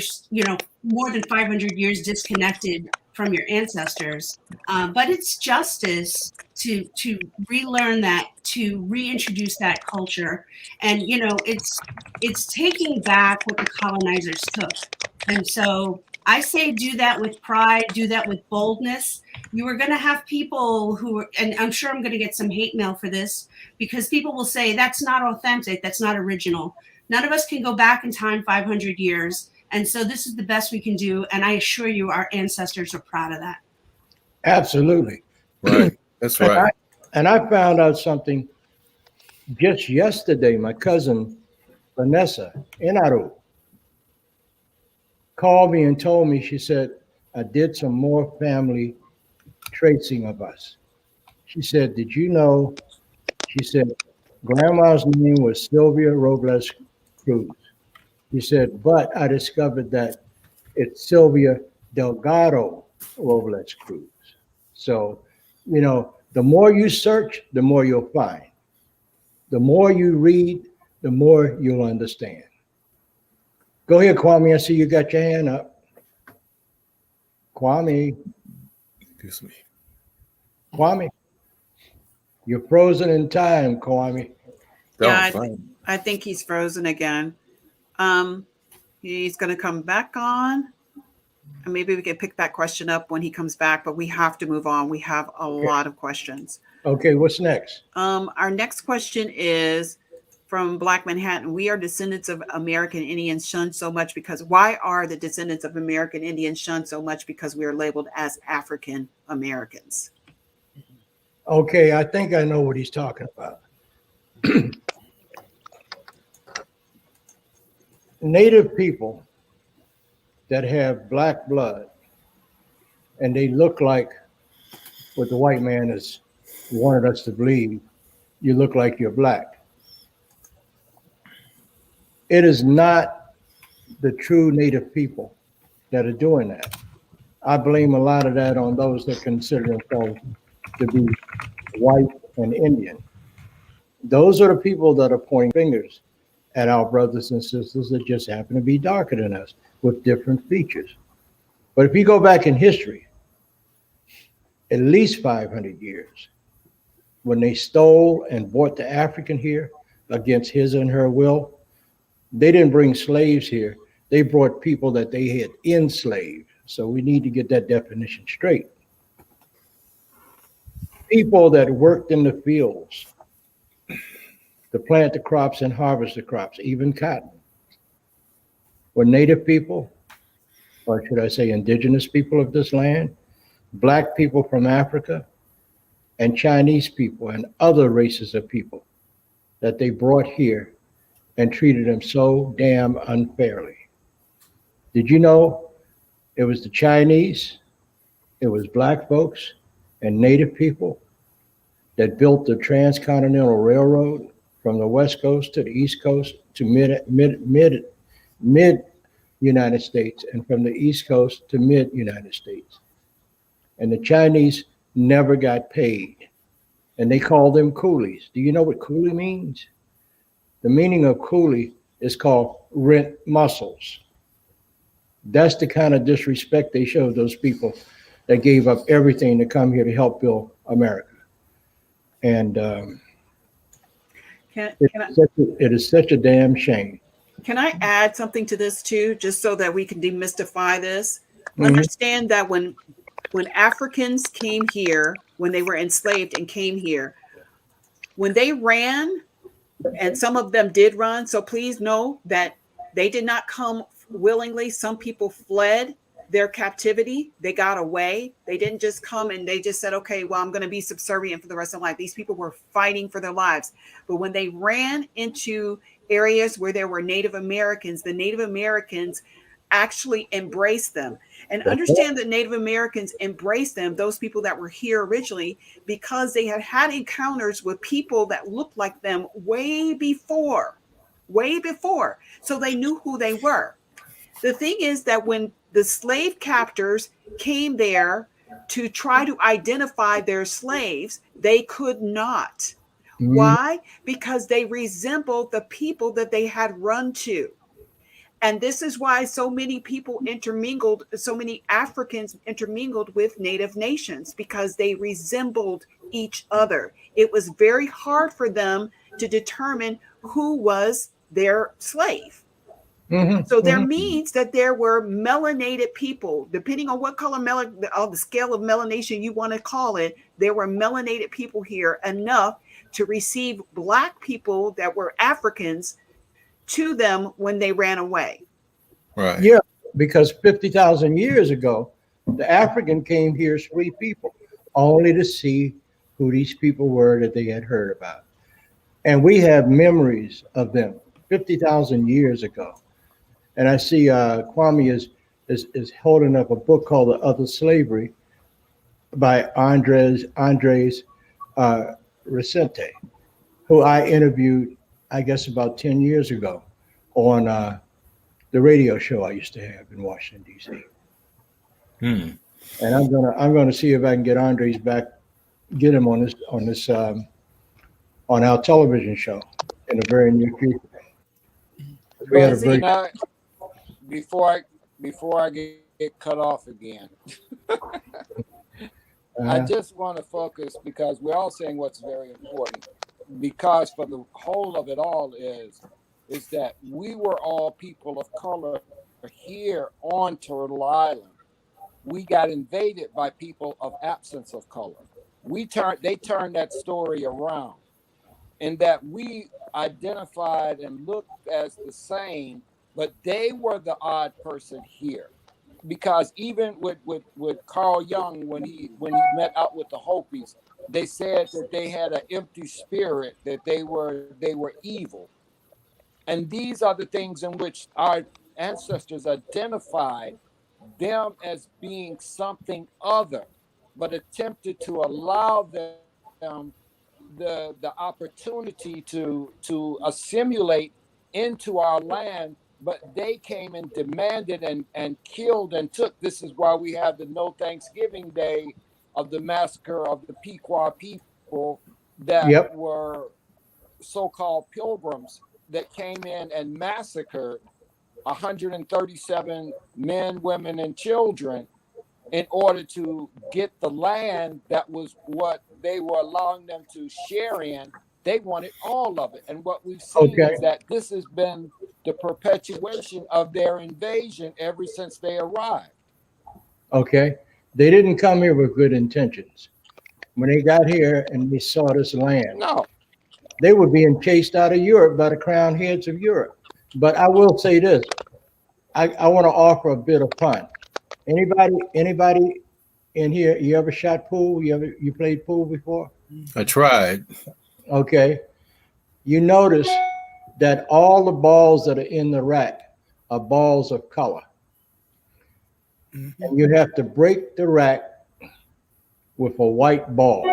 more than 500 years disconnected from your ancestors. But it's justice to relearn that, to reintroduce that culture. And, it's taking back what the colonizers took. And so I say do that with pride, do that with boldness. You are going to have people and I'm sure I'm going to get some hate mail for this, because people will say that's not authentic, that's not original. None of us can go back in time 500 years. And so this is the best we can do. And I assure you our ancestors are proud of that. Absolutely. Right. That's right. And I found out something just yesterday. My cousin, Vanessa Inaru, called me and told me, she said, I did some more family tracing of us. She said, did you know, she said, grandma's name was Sylvia Robles Cruz. She said, but I discovered that it's Sylvia Delgado Robles Cruz. So, the more you search, the more you'll find. The more you read, the more you'll understand. Go ahead, Kwame. I see you got your hand up. Kwame. Excuse me. Kwame. You're frozen in time, Kwame. Yeah, I think he's frozen again. He's going to come back on. And maybe we can pick that question up when he comes back, but we have to move on. We have a lot of questions. Okay, what's next? Our next question is from Black Manhattan. We are descendants of American Indians shunned so much because why are the descendants of American Indians shunned so much? Because we are labeled as African Americans. Okay, I think I know what he's talking about. Native people that have black blood and they look like what the white man has wanted us to believe, you look like you're black. It is not the true Native people that are doing that. I blame a lot of that on those that consider themselves to be white and Indian. Those are the people that are pointing fingers at our brothers and sisters that just happen to be darker than us with different features. But if you go back in history, at least 500 years, when they stole and brought the African here against his and her will, they didn't bring slaves here. They brought people that they had enslaved. So we need to get that definition straight. People that worked in the fields to plant the crops and harvest the crops, even cotton, were native people, or should I say indigenous people of this land, black people from Africa, and Chinese people and other races of people that they brought here and treated them so damn unfairly. Did you know it was the Chinese, it was black folks and native people that built the transcontinental railroad from the West Coast to the East Coast to mid United States, and from the East Coast to mid United States. And the Chinese never got paid, and they called them coolies. Do you know what coolie means? The meaning of coolie is called rent muscles. That's the kind of disrespect they showed those people that gave up everything to come here to help build America. And it is such a damn shame. Can I add something to this too, just so that we can demystify this? Mm-hmm. Understand that when Africans came here, when they were enslaved and came here, when they ran, and some of them did run, so please know that they did not come willingly. Some people fled their captivity. They got away. They didn't just come and they just said, okay, well, I'm going to be subservient for the rest of my life. These people were fighting for their lives. But when they ran into areas where there were Native Americans, the Native Americans actually embraced them. And understand that Native Americans embraced them, those people that were here originally, because they had had encounters with people that looked like them way before. So they knew who they were. The thing is that when the slave captors came there to try to identify their slaves, they could not. Mm-hmm. Why? Because they resembled the people that they had run to. And this is why so many people intermingled, so many Africans intermingled with Native nations, because they resembled each other. It was very hard for them to determine who was their slave. Mm-hmm. So there means that there were melanated people, depending on what color, the scale of melanation you want to call it, there were melanated people here enough to receive black people that were Africans to them when they ran away. Right. Yeah, because 50,000 years ago, the African came here as free people, only to see who these people were that they had heard about. And we have memories of them 50,000 years ago. And I see Kwame is holding up a book called The Other Slavery by Andres Recente, who I interviewed, I guess, about 10 years ago on the radio show I used to have in Washington, D.C. And I'm gonna see if I can get Andres back, get him on our television show in the very near future. We had a very before I get cut off again. I just want to focus, because we're all saying what's very important, because for the whole of it all is that we were all people of color here on Turtle Island. We got invaded by people of absence of color. They turned that story around, in that we identified and looked as the same, but they were the odd person here. Because even with Carl Jung, when he met out with the Hopis, they said that they had an empty spirit, that they were evil. And these are the things in which our ancestors identified them as being something other, but attempted to allow them the opportunity to assimilate into our land. But they came and demanded and killed and took. This is why we have the No Thanksgiving Day of the massacre of the Pequot people that were so-called pilgrims that came in and massacred 137 men, women, and children in order to get the land that was what they were allowing them to share in, they wanted all of it. And what we've seen Okay. is that this has been the perpetuation of their invasion ever since they arrived. Okay. They didn't come here with good intentions. When they got here and they saw this land, No. they were being chased out of Europe by the crowned heads of Europe. But I will say this. I want to offer a bit of fun. Anybody in here, you ever shot pool? You played pool before? I tried. Okay. You notice that all the balls that are in the rack are balls of color. And you have to break the rack with a white ball.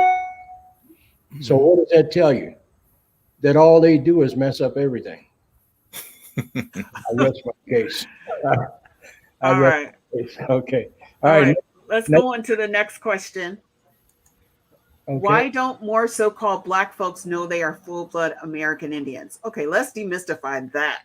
So what does that tell you? That all they do is mess up everything. I rest my case. All right. Okay. All All right. right. Let's go on to the next question. Okay. Why don't more so-called Black folks know they are full-blood American Indians? Okay, let's demystify that.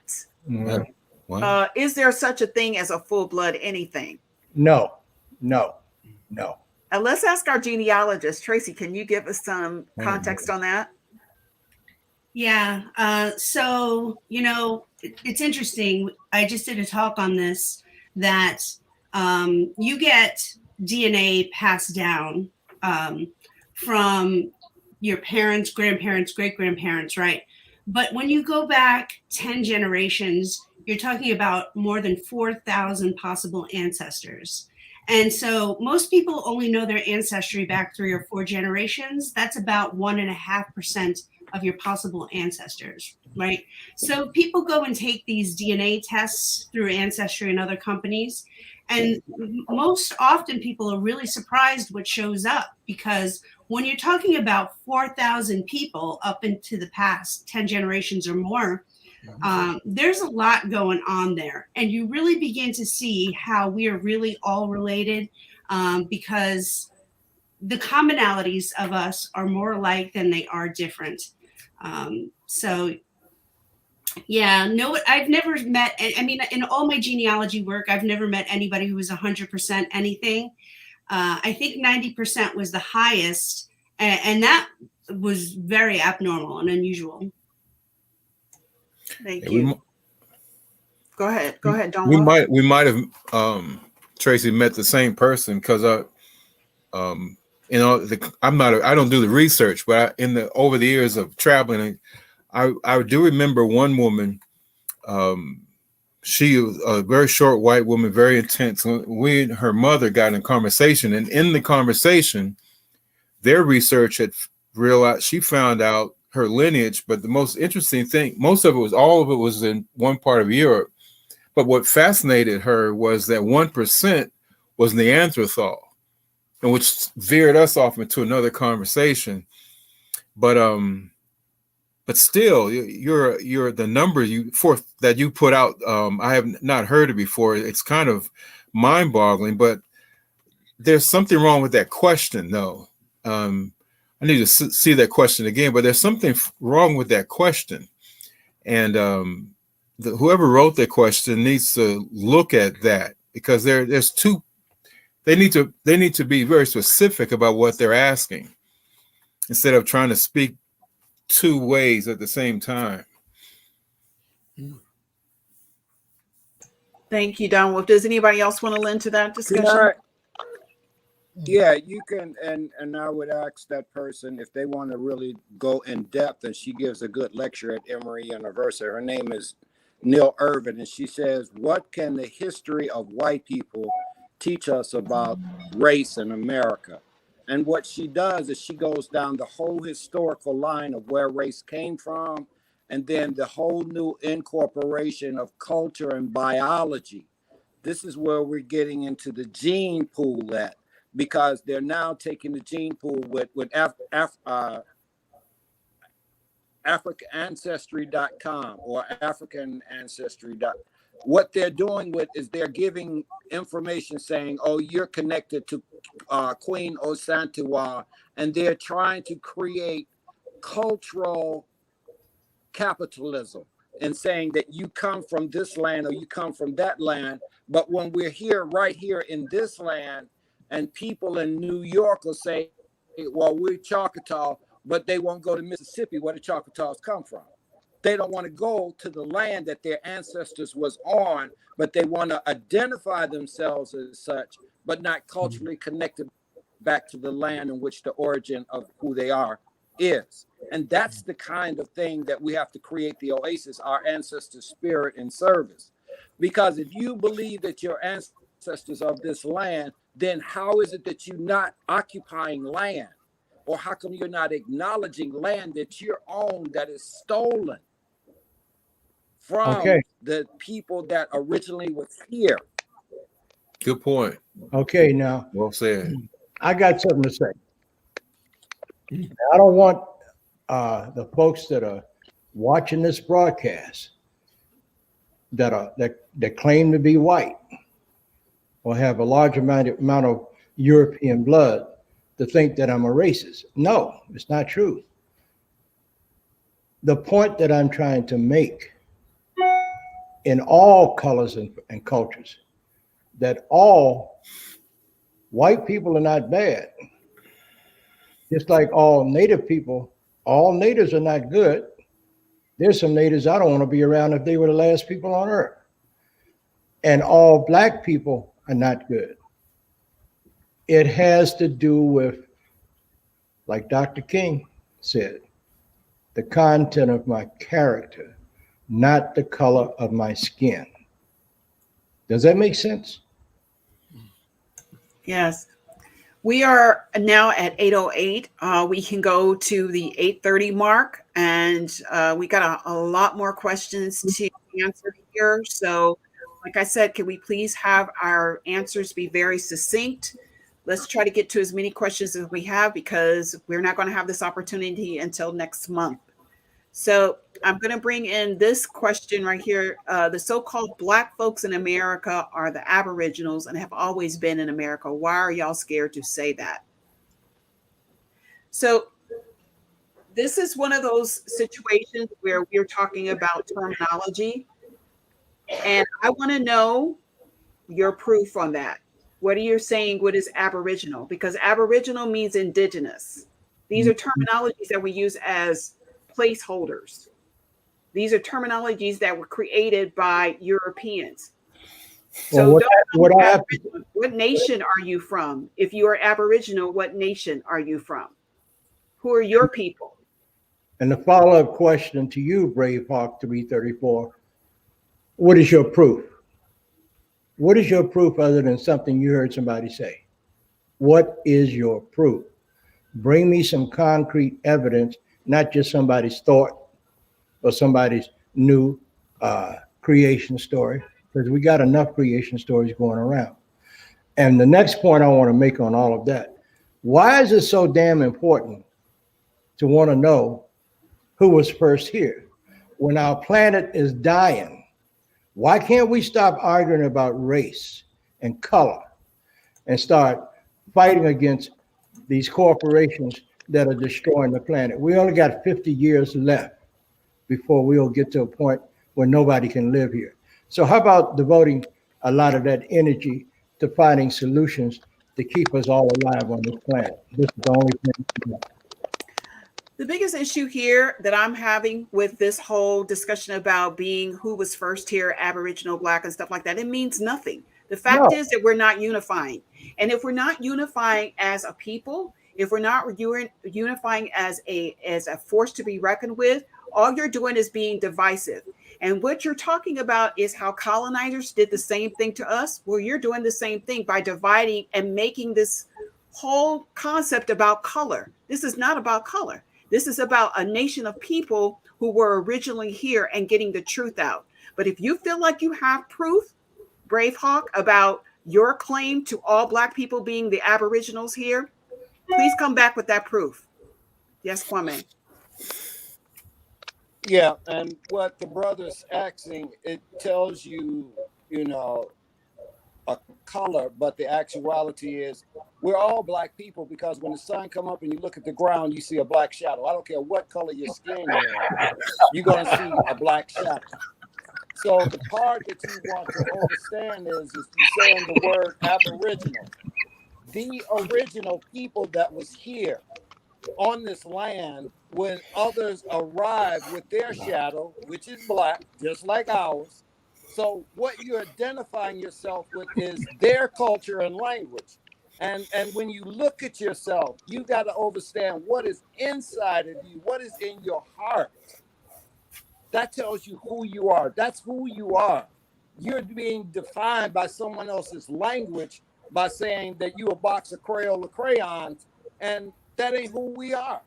Mhm. Wow. Is there such a thing as a full-blood anything? No. And let's ask our genealogist. Traci, can you give us some context on that? Yeah. So, you know, it's interesting. I just did a talk on this, that you get DNA passed down from your parents, grandparents, great-grandparents, right? But when you go back 10 generations, you're talking about more than 4,000 possible ancestors. And so most people only know their ancestry back 3 or 4 generations. That's about 1.5% of your possible ancestors, right? So people go and take these DNA tests through Ancestry and other companies. And most often people are really surprised what shows up, because when you're talking about 4,000 people up into the past 10 generations or more, there's a lot going on there. And you really begin to see how we are really all related, because the commonalities of us are more alike than they are different. So yeah, no, I've never met, I mean, in all my genealogy work, I've never met anybody who was 100% anything. I think 90% was the highest, and that was very abnormal and unusual. Thank Yeah, you. Go ahead, Don. We might have Traci met the same person, because you know, I don't do the research, but over the years of traveling, I do remember one woman. She was a very short white woman, very intense. We and her mother got in conversation, and in the conversation, their research had realized, she found out her lineage. But the most interesting thing, all of it was in one part of Europe. But what fascinated her was that 1% was Neanderthal, and which veered us off into another conversation. But still, you're the number that you put out. I have not heard it before. It's kind of mind-boggling. But there's something wrong with that question, though. I need to see that question again. But there's something wrong with that question, and whoever wrote that question needs to look at that, because there's two. They need to be very specific about what they're asking, instead of trying to speak 2 ways at the same time. Thank you, Don Wolf. Does anybody else want to lend to that discussion? Yeah, you can, and I would ask that person if they want to really go in depth, and she gives a good lecture at Emory University. Her name is Neil Irvin, and she says, what can the history of white people teach us about race in America? And what she does is she goes down the whole historical line of where race came from, and then the whole new incorporation of culture and biology. This is where we're getting into the gene pool, because they're now taking the gene pool with AfricanAncestry.com or African Ancestry. What they're doing is they're giving information saying, oh, you're connected to Queen Osantiwa, and they're trying to create cultural capitalism and saying that you come from this land or you come from that land. But when we're right here in this land, and people in New York will say, well, we're Choctaw, but they won't go to Mississippi where the Choctaws come from. They don't want to go to the land that their ancestors was on, but they want to identify themselves as such, but not culturally connected back to the land in which the origin of who they are is. And that's the kind of thing that we have to create the oasis, our ancestors' spirit and service. Because if you believe that your ancestors of this land, then how is it that you're not occupying land? Or how come you're not acknowledging land that you're on that is stolen from the people that originally was here? Good point. Okay, now Well said. I got something to say. I don't want the folks that are watching this broadcast that claim to be white or have a large amount of European blood to think that I'm a racist. No, it's not true. The point that I'm trying to make in all colors and cultures, that all white people are not bad. Just like all native people, all natives are not good. There's some natives I don't want to be around if they were the last people on earth. And all black people are not good. It has to do with, like Dr. King said, the content of my character, not the color of my skin. Does that make sense? Yes. We are now at 8:08. We can go to the 8:30 mark, and we got a lot more questions to answer here. So, like I said, can we please have our answers be very succinct? Let's try to get to as many questions as we have, because we're not going to have this opportunity until next month. So I'm going to bring in this question right here. The so-called Black folks in America are the Aboriginals and have always been in America. Why are y'all scared to say that? So this is one of those situations where we're talking about terminology. And I want to know your proof on that. What are you saying? What is Aboriginal? Because Aboriginal means indigenous. These are terminologies that we use as placeholders. These are terminologies that were created by Europeans. So what nation are you from? If you are Aboriginal, what nation are you from? Who are your people? And the follow-up question to you, Braveheart 334, what is your proof? What is your proof other than something you heard somebody say? What is your proof? Bring me some concrete evidence, not just somebody's thought or somebody's new creation story, because we got enough creation stories going around. And the next point I want to make on all of that, why is it so damn important to want to know who was first here? When our planet is dying, why can't we stop arguing about race and color and start fighting against these corporations that are destroying the planet? We only got 50 years left before we'll get to a point where nobody can live here. So how about devoting a lot of that energy to finding solutions to keep us all alive on this planet? This is the only thing. The biggest issue here that I'm having with this whole discussion about being who was first here, Aboriginal, Black, and stuff like that, it means nothing. The fact is that we're not unifying. And if we're not unifying as a people, if we're not unifying as a force to be reckoned with, all you're doing is being divisive. And what you're talking about is how colonizers did the same thing to us. Well, you're doing the same thing by dividing and making this whole concept about color. This is not about color. This is about a nation of people who were originally here and getting the truth out. But if you feel like you have proof, Bravehawk, about your claim to all Black people being the Aboriginals here, please come back with that proof. Yes, Kwame. Yeah, and what the brother's asking, it tells you, a color, but the actuality is we're all Black people, because when the sun come up and you look at the ground, you see a black shadow. I don't care what color your skin is, you're going to see a black shadow. So the part that you want to understand is you saying the word Aboriginal. the original people that was here on this land when others arrived with their shadow, which is black, just like ours. So what you're identifying yourself with is their culture and language. And when you look at yourself, you got to understand what is inside of you, what is in your heart. That tells you who you are. That's who you are. You're being defined by someone else's language by saying that you a box of Crayola crayons, and that ain't who we are.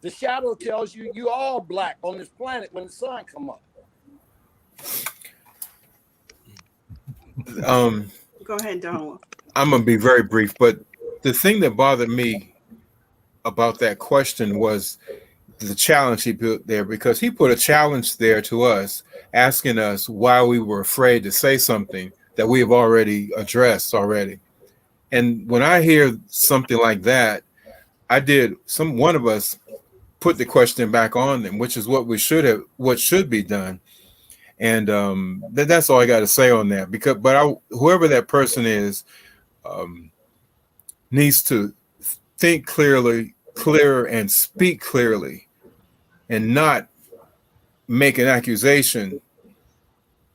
The shadow tells you you all black on this planet when the sun come up. Go ahead, Donald. I'm gonna be very brief, but the thing that bothered me about that question was the challenge he put there, because he put a challenge there to us, asking us why we were afraid to say something that we have already addressed already. And when I hear something like that, one of us put the question back on them, which is what should be done. And that's all I got to say on that. Whoever that person is needs to think clearer, and speak clearly, and not make an accusation,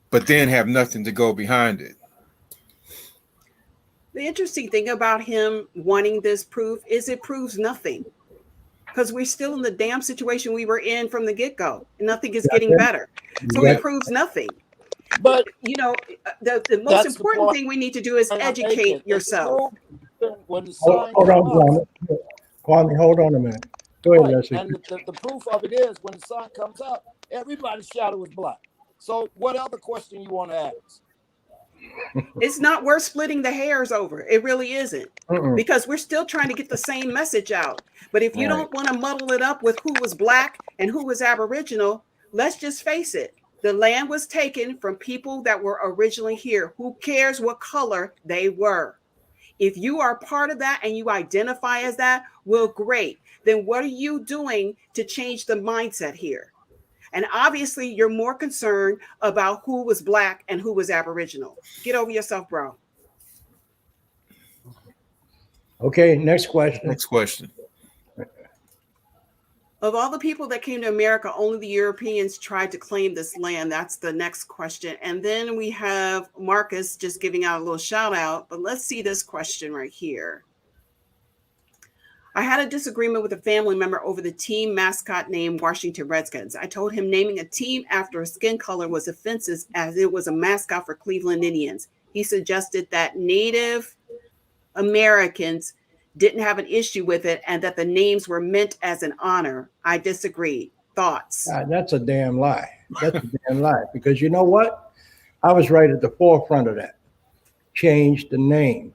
but then have nothing to go behind it. The interesting thing about him wanting this proof is it proves nothing, because we're still in the damn situation we were in from the get-go. Nothing is getting better. So it proves nothing. But the most important thing we need to do is educate yourself. When the sun Hold on, comes up, Kwame, hold on a minute. Go ahead, right, Leslie. and the proof of it is when the sun comes up, everybody's shadow is black. So what other question you want to ask? It's not worth splitting the hairs over. It really isn't. Because we're still trying to get the same message out. But if you don't want to muddle it up with who was black and who was Aboriginal, let's just face it. The land was taken from people that were originally here. Who cares what color they were? If you are part of that and you identify as that, well, great. Then what are you doing to change the mindset here? And obviously, you're more concerned about who was black and who was Aboriginal. Get over yourself, bro. Okay, next question. Of all the people that came to America, only the Europeans tried to claim this land. That's the next question. And then we have Marcus just giving out a little shout out. But let's see this question right here. I had a disagreement with a family member over the team mascot name Washington Redskins. I told him naming a team after a skin color was offensive as it was a mascot for Cleveland Indians. He suggested that Native Americans didn't have an issue with it and that the names were meant as an honor. I disagreed. Thoughts? That's a damn lie. That's a damn lie. Because you know what? I was right at the forefront of that. Change the name.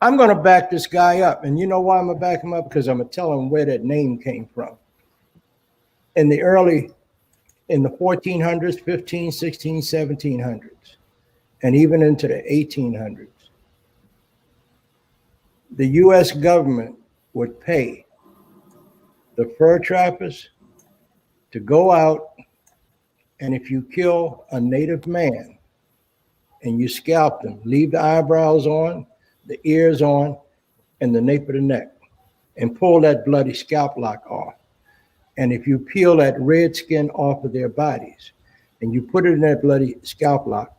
I'm going to back this guy up. And you know why I'm going to back him up? Because I'm going to tell him where that name came from. In the 1400s, 15, 16, 1700s, and even into the 1800s, the U.S. government would pay the fur trappers to go out, and if you kill a native man and you scalp them, leave the eyebrows on, the ears on, and the nape of the neck, and pull that bloody scalp lock off. And if you peel that red skin off of their bodies and you put it in that bloody scalp lock,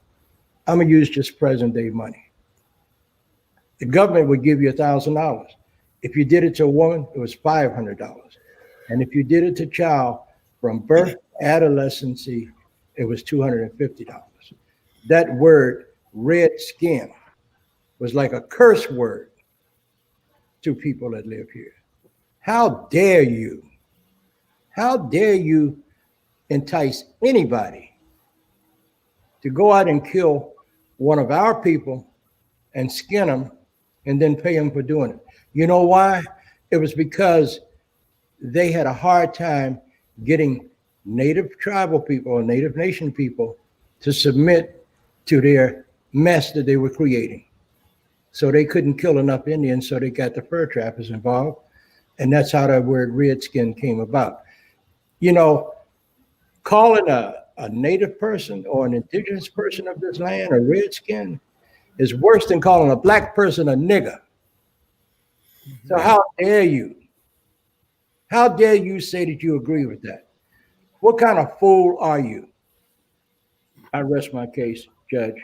I'm gonna use just present day money. The government would give you $1,000. If you did it to a woman, it was $500. And if you did it to a child from birth, adolescency, it was $250. That word, red skin, was like a curse word to people that live here. How dare you? How dare you entice anybody to go out and kill one of our people and skin them and then pay them for doing it? You know why? It was because they had a hard time getting native tribal people or native nation people to submit to their mess that they were creating. So they couldn't kill enough Indians, so they got the fur trappers involved. And that's how that word redskin came about. You know, calling a native person or an indigenous person of this land a redskin is worse than calling a black person a nigger. So how dare you? How dare you say that you agree with that? What kind of fool are you? I rest my case, Judge.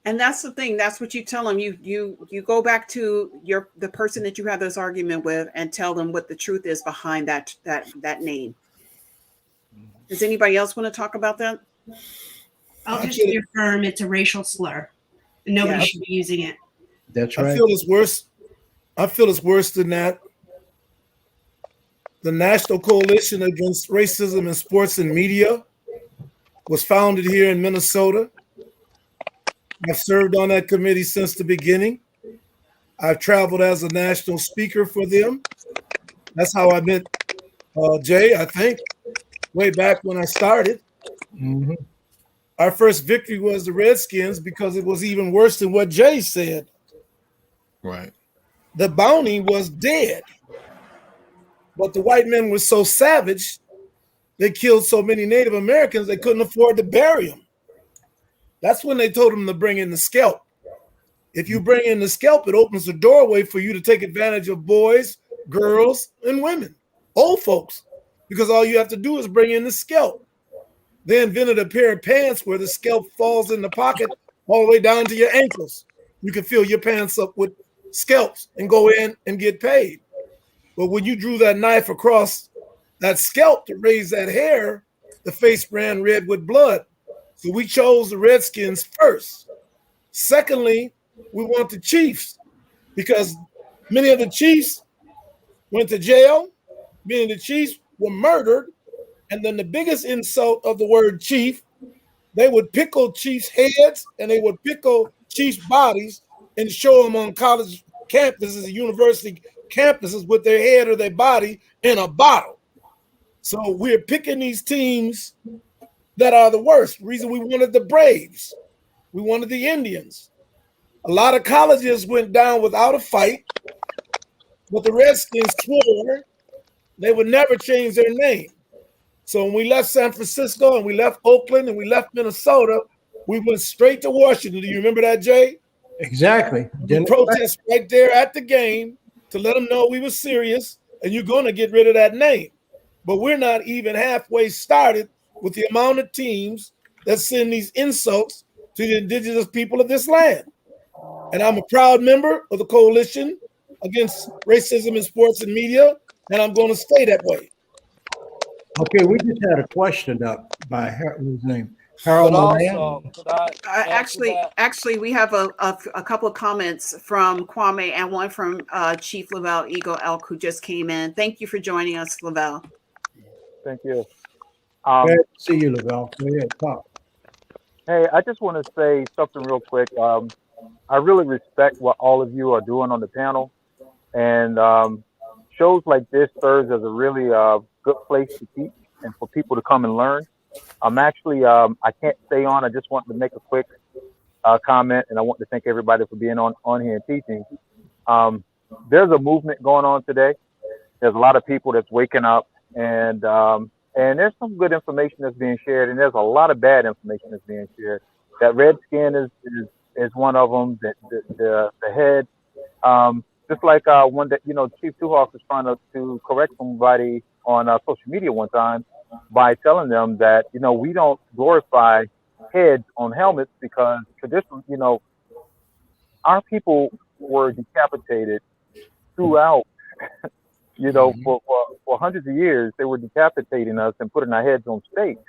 And that's the thing. That's what you tell them. You go back to the person that you have this argument with and tell them what the truth is behind that name. Does anybody else want to talk about that? I'll just affirm it's a racial slur. Nobody should be using it. That's right. I feel it's worse. I feel it's worse than that. The National Coalition Against Racism in Sports and Media was founded here in Minnesota. I've served on that committee since the beginning. I've traveled as a national speaker for them. That's how I met Jay, I think, way back when I started. Mm-hmm. Our first victory was the Redskins because it was even worse than what Jay said. Right. The bounty was dead. But the white men were so savage, they killed so many Native Americans, they couldn't afford to bury them. That's when they told them to bring in the scalp. If you bring in the scalp, it opens the doorway for you to take advantage of boys, girls, and women, old folks, because all you have to do is bring in the scalp. They invented a pair of pants where the scalp falls in the pocket all the way down to your ankles. You can fill your pants up with scalps and go in and get paid. But when you drew that knife across that scalp to raise that hair, the face ran red with blood. So we chose the Redskins first. Secondly, we want the Chiefs because many of the Chiefs went to jail. Many of the Chiefs were murdered. And then the biggest insult of the word chief, they would pickle Chiefs' heads and they would pickle Chiefs' bodies and show them on college campuses and university campuses with their head or their body in a bottle. So we're picking these teams that are the worst. The reason we wanted the Braves, we wanted the Indians. A lot of colleges went down without a fight, but the Redskins swore they would never change their name. So when we left San Francisco and we left Oakland and we left Minnesota, we went straight to Washington. Do you remember that, Jay? Exactly. We protest right there at the game to let them know we were serious and you're going to get rid of that name. But we're not even halfway started with the amount of teams that send these insults to the indigenous people of this land. And I'm a proud member of the Coalition Against Racism in Sports and Media, and I'm going to stay that way. Okay, we just had a question up by whose name? Harold But Moran. also, could I add to that? Actually, we have a couple of comments from Kwame and one from Chief Lovell Eagle Elk, who just came in. Thank you for joining us, Lovell. Thank you. Glad to see you, Lovell. Go ahead, talk. Hey, I just want to say something real quick. I really respect what all of you are doing on the panel, and shows like this serves as a really good place to teach and for people to come and learn. I'm actually, I can't stay on. I just want to make a quick comment, and I want to thank everybody for being on here and teaching. There's a movement going on today. There's a lot of people that's waking up, and there's some good information that's being shared, and there's a lot of bad information that's being shared. That Redskin is one of them. The head, just like one that Chief Sunhorse was trying to correct somebody on social media one time by telling them that we don't glorify heads on helmets because traditionally, our people were decapitated throughout. For hundreds of years, they were decapitating us and putting our heads on stakes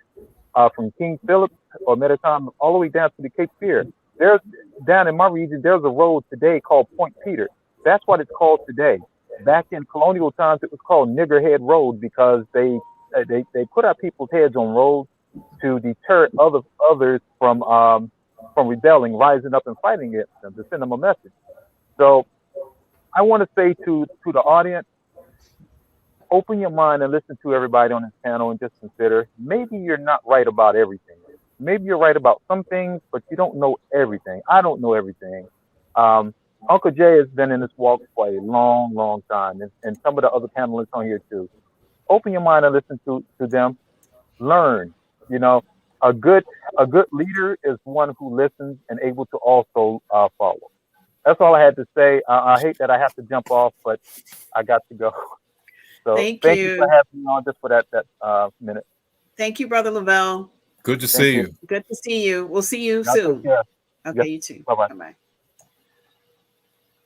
from King Philip or Metatime all the way down to the Cape Fear. There's down in my region, there's a road today called Point Peter. That's what it's called today. Back in colonial times, it was called Niggerhead Road because they put our people's heads on roads to deter others from rebelling, rising up and fighting against them, to send them a message. So I want to say to the audience, open your mind and listen to everybody on this panel and just consider, maybe you're not right about everything. Maybe you're right about some things, but you don't know everything. I don't know everything. Uncle Jay has been in this walk for a long, long time, and some of the other panelists on here too. Open your mind and listen to them. Learn. a good leader is one who listens and able to also follow. That's all I had to say. I hate that I have to jump off, but I got to go. So Thank thank you for you. having me on just for that minute. Thank you, Brother Lovell. Good to Thank see you. you. Good to see you. We'll see you Y'all take soon. care. Okay, Yep. you too. Bye-bye.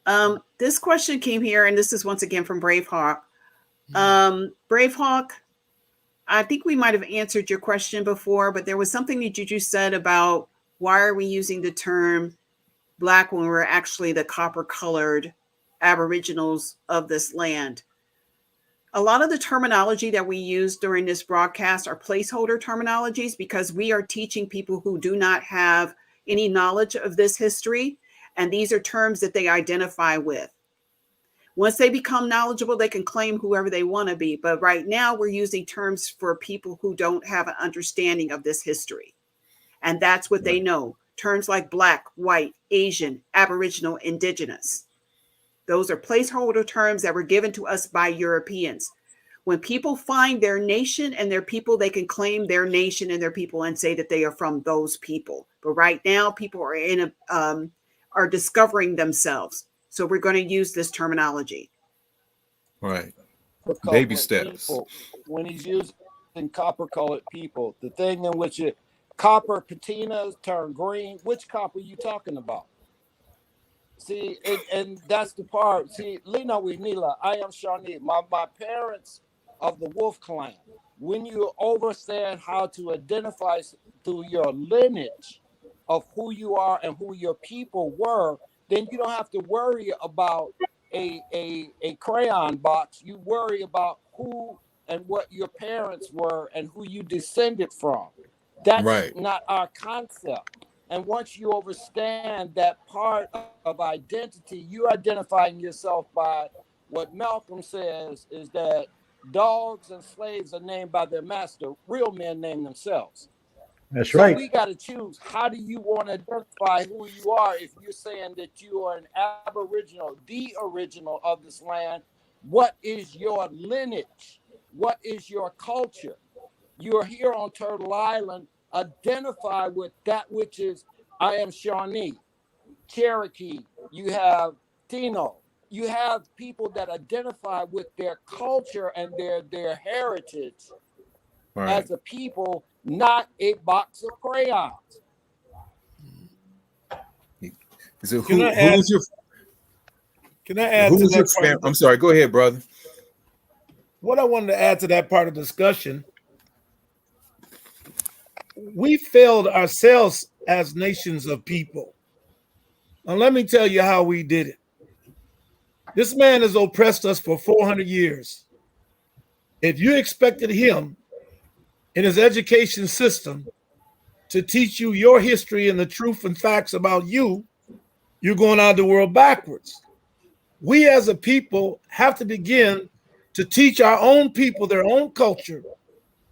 Bye-bye. This question came here, and this is once again from Bravehawk. Bravehawk, I think we might have answered your question before, but there was something that you just said about why are we using the term Black when we're actually the copper-colored Aboriginals of this land. A lot of the terminology that we use during this broadcast are placeholder terminologies because we are teaching people who do not have any knowledge of this history, and these are terms that they identify with. Once they become knowledgeable, they can claim whoever they want to be. But right now, we're using terms for people who don't have an understanding of this history. And that's what they know. Terms like Black, white, Asian, Aboriginal, Indigenous. Those are placeholder terms that were given to us by Europeans. When people find their nation and their people, they can claim their nation and their people and say that they are from those people. But right now, people are are discovering themselves. So we're going to use this terminology. Right. Baby steps. People, when he's using copper-colored people, the thing in which copper patinas turn green, which copper are you talking about? See, and that's the part. See, Lina Winila, I am Shawnee. My parents of the Wolf Clan. When you understand how to identify through your lineage of who you are and who your people were, then you don't have to worry about a crayon box. You worry about who and what your parents were and who you descended from. That's not our concept. And once you understand that part of identity, you're identifying yourself by what Malcolm says is that dogs and slaves are named by their master. Real men name themselves. That's So right. we got to choose. How do you want to identify who you are if you're saying that you are an Aboriginal, the original of this land? What is your lineage? What is your culture? You're here on Turtle Island. Identify with that which is, I am Shawnee, Cherokee. You have TAINO. You have people that identify with their culture and their heritage as a people, not a box of crayons. So Can I add to that part? I'm sorry. Go ahead, brother. What I wanted to add to that part of the discussion, we failed ourselves as nations of people. Now, let me tell you how we did it. This man has oppressed us for 400 years. If you expected him in his education system to teach you your history and the truth and facts about you, you're going out of the world backwards. We as a people have to begin to teach our own people their own culture,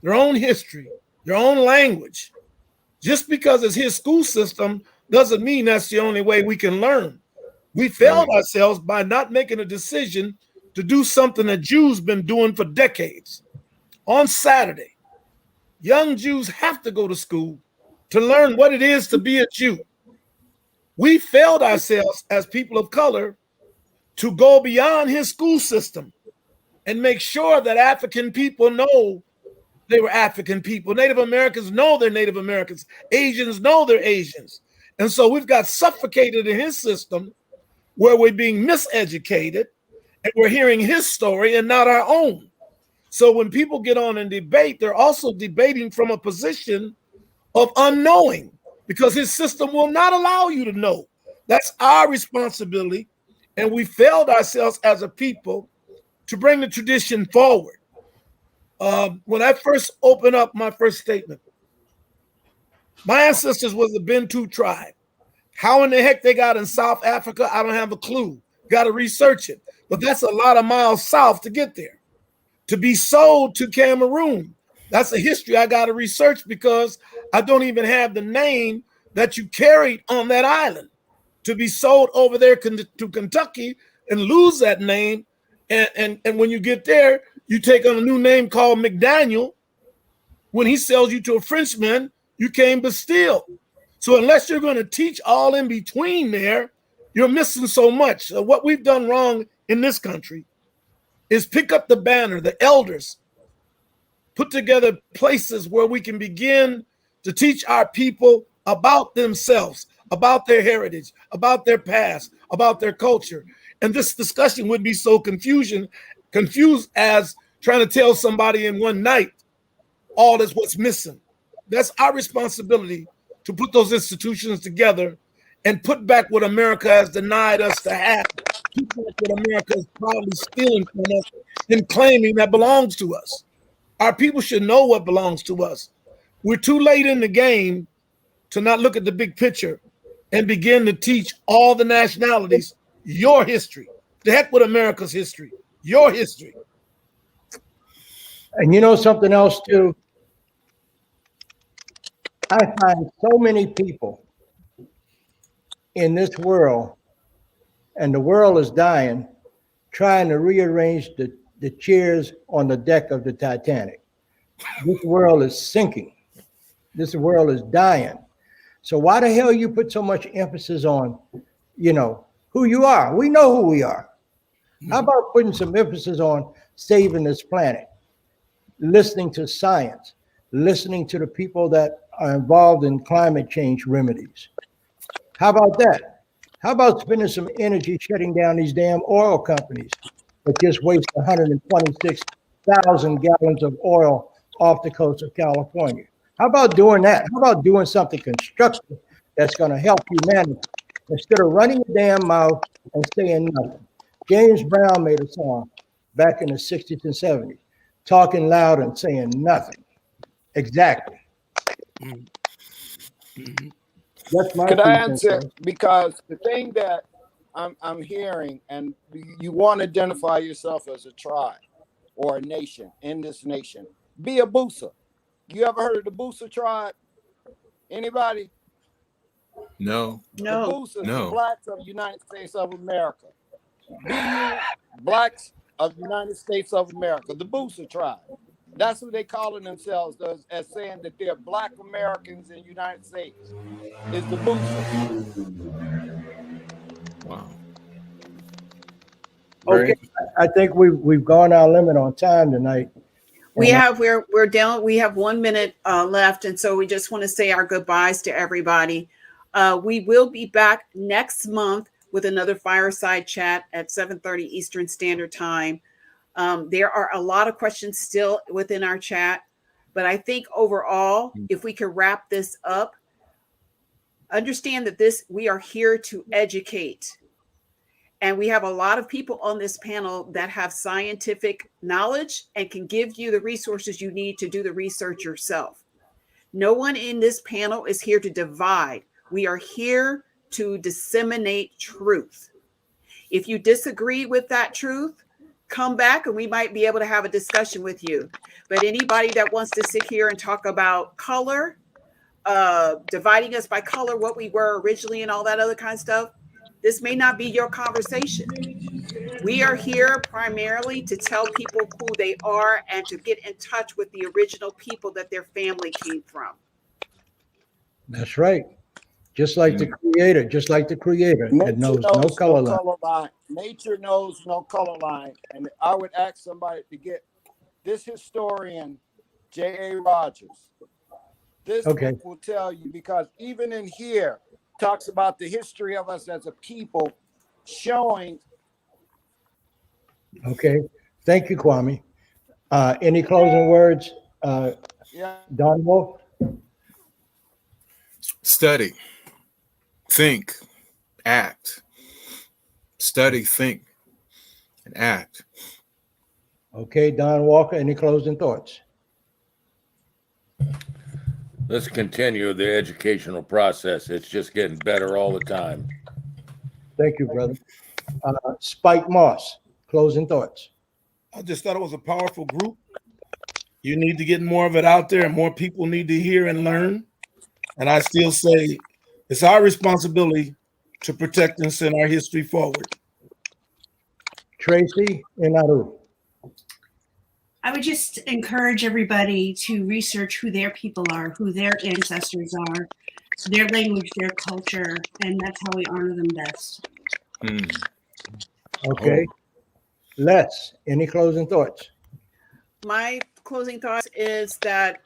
their own history, their own language. Just because it's his school system doesn't mean that's the only way we can learn. We failed ourselves by not making a decision to do something that Jews been doing for decades. On Saturday, young Jews have to go to school to learn what it is to be a Jew. We failed ourselves as people of color to go beyond his school system and make sure that African people know they were African people. Native Americans know they're Native Americans. Asians know they're Asians. And so we've got suffocated in his system where we're being miseducated and we're hearing his story and not our own. So when people get on and debate, they're also debating from a position of unknowing because his system will not allow you to know. That's our responsibility. And we failed ourselves as a people to bring the tradition forward. When I first opened up my first statement, my ancestors was the Bantu tribe. How in the heck they got in South Africa, I don't have a clue. Got to research it. But that's a lot of miles south to get there. To be sold to Cameroon, that's a history I got to research because I don't even have the name that you carried on that island. To be sold over there to Kentucky and lose that name. And when you get there, you take on a new name called McDaniel. When he sells you to a Frenchman, You came Bastille. So unless you're going to teach all in between there, you're missing so much. So what we've done wrong in this country is pick up the banner, the elders, put together places where we can begin to teach our people about themselves, about their heritage, about their past, about their culture. And this discussion would be so confused as trying to tell somebody in one night all that's what's missing. That's our responsibility to put those institutions together and put back what America has denied us to have. Put back what America is proudly stealing from us and claiming that belongs to us. Our people should know what belongs to us. We're too late in the game to not look at the big picture and begin to teach all the nationalities your history. The heck with America's history, your history. And you know something else too? I find so many people in this world, and the world is dying, trying to rearrange the chairs on the deck of the Titanic. This world is sinking. This world is dying. So why the hell you put so much emphasis on, who you are? We know who we are. How about putting some emphasis on saving this planet, listening to science, listening to the people that are involved in climate change remedies? How about that? How about spending some energy shutting down these damn oil companies that just waste 126,000 gallons of oil off the coast of California? How about doing that? How about doing something constructive that's going to help humanity instead of running a damn mouth and saying nothing? James Brown made a song back in the 60s and 70s, talking loud and saying nothing. Exactly. That's my Could I 2 cents, answer? sir. Because the thing that I'm hearing, and you want to identify yourself as a tribe or a nation in this nation, be a Busa. You ever heard of the Busa tribe? Anybody? No. The No. Busas, No. the blacks of the United States of America. BU, blacks of the United States of America, the Busa tribe. That's who they calling themselves as saying that they're Black Americans in the United States. Is the Busa. Wow. Okay, I think we've gone our limit on time tonight. We're down. We have 1 minute left, and so we just want to say our goodbyes to everybody. We will be back next month with another Fireside Chat at 7:30 Eastern Standard Time. There are a lot of questions still within our chat, but I think overall, if we could wrap this up, understand that we are here to educate. And we have a lot of people on this panel that have scientific knowledge and can give you the resources you need to do the research yourself. No one in this panel is here to divide. We are here to disseminate truth. If you disagree with that truth, come back and we might be able to have a discussion with you. But anybody that wants to sit here and talk about color, dividing us by color, what we were originally and all that other kind of stuff, this may not be your conversation. We are here primarily to tell people who they are and to get in touch with the original people that their family came from. That's right. Just like the creator, it knows no color line. Nature knows no color line. And I would ask somebody to get this historian, J.A. Rogers. This Okay. book will tell you, because even in here, talks about the history of us as a people, showing. Okay. Thank you, Kwame. Any closing words, Don Wolf? Study, think, act. Study, think, and act. Okay, Don Walker, any closing thoughts? Let's continue the educational process. It's just getting better all the time. Thank you, brother. Spike Moss, closing thoughts. I just thought it was a powerful group. You need to get more of it out there, and more people need to hear and learn. And I still say it's our responsibility to protect and send our history forward. Traci Inaru. I would just encourage everybody to research who their people are, who their ancestors are, their language, their culture, and that's how we honor them best. Okay. Les, any closing thoughts? My closing thoughts is that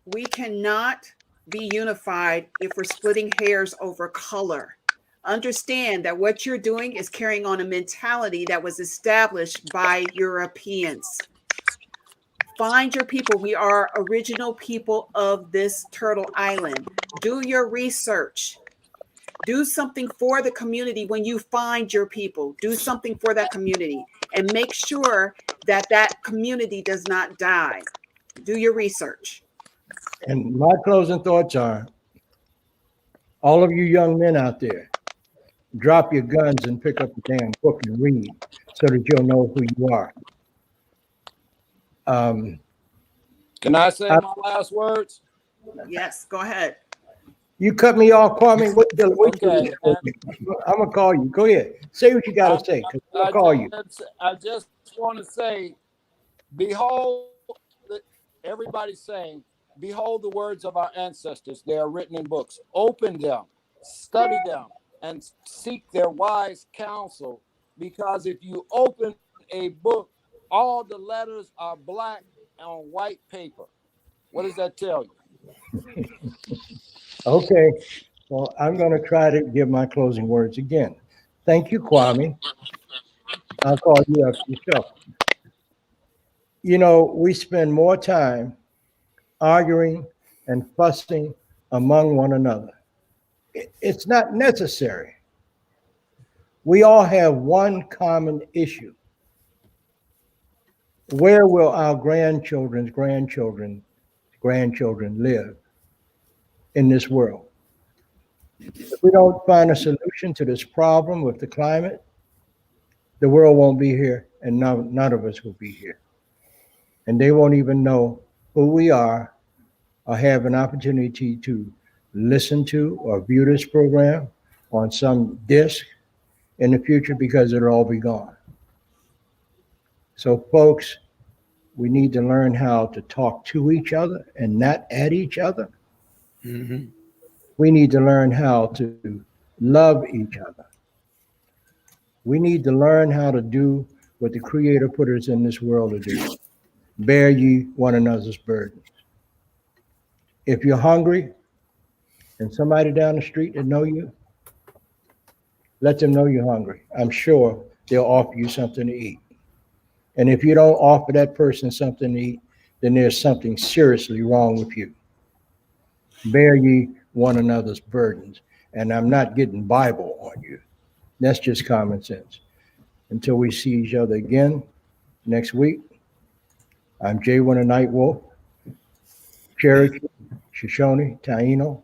we cannot be unified if we're splitting hairs over color. Understand that what you're doing is carrying on a mentality that was established by Europeans. Find your people. We are original people of this turtle island. Do your research. Do something for the community when you find your people. Do something for that community and make sure that that community does not die. Do your research. And my closing thoughts are, all of you young men out there, drop your guns and pick up the damn book and read so that you'll know who you are. Can I say my last words? Yes, go ahead. You cut me off, Kwame. Okay. I'm going to call you. Go ahead. Say what you got to say, because I'll call you. I just want to say, behold, everybody's saying, behold the words of our ancestors. They are written in books. Open them, study them, and seek their wise counsel. Because if you open a book, all the letters are black on white paper. What does that tell you? Okay. Well, I'm going to try to give my closing words again. Thank you, Kwame. I'll call you after the show. You know, we spend more time arguing and fussing among one another. It's not necessary. We all have one common issue. Where will our grandchildren's grandchildren live in this world? If we don't find a solution to this problem with the climate, the world won't be here, and none of us will be here. And they won't even know who we are or have an opportunity to listen to or view this program on some disc in the future, because it'll all be gone. So folks, we need to learn how to talk to each other and not at each other. Mm-hmm. We need to learn how to love each other. We need to learn how to do what the Creator put us in this world to do. Bear ye one another's burdens. If you're hungry and somebody down the street that know you, let them know you're hungry. I'm sure they'll offer you something to eat. And if you don't offer that person something to eat, then there's something seriously wrong with you. Bear ye one another's burdens. And I'm not getting Bible on you. That's just common sense. Until we see each other again next week, I'm Jay Winter Nightwolf, Cherokee, Shoshone, Taino,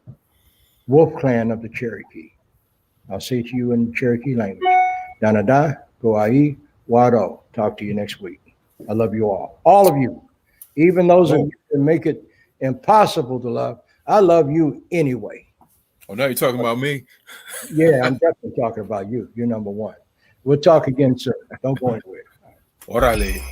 Wolf Clan of the Cherokee. I'll say to you in Cherokee language, Danada, Goai, Wado. Talk to you next week. I love you all of you. Even those of you that make it impossible to love, I love you anyway. Oh, now you're talking about me? Yeah, I'm definitely talking about you. You're number one. We'll talk again soon. Don't go anywhere. Orale.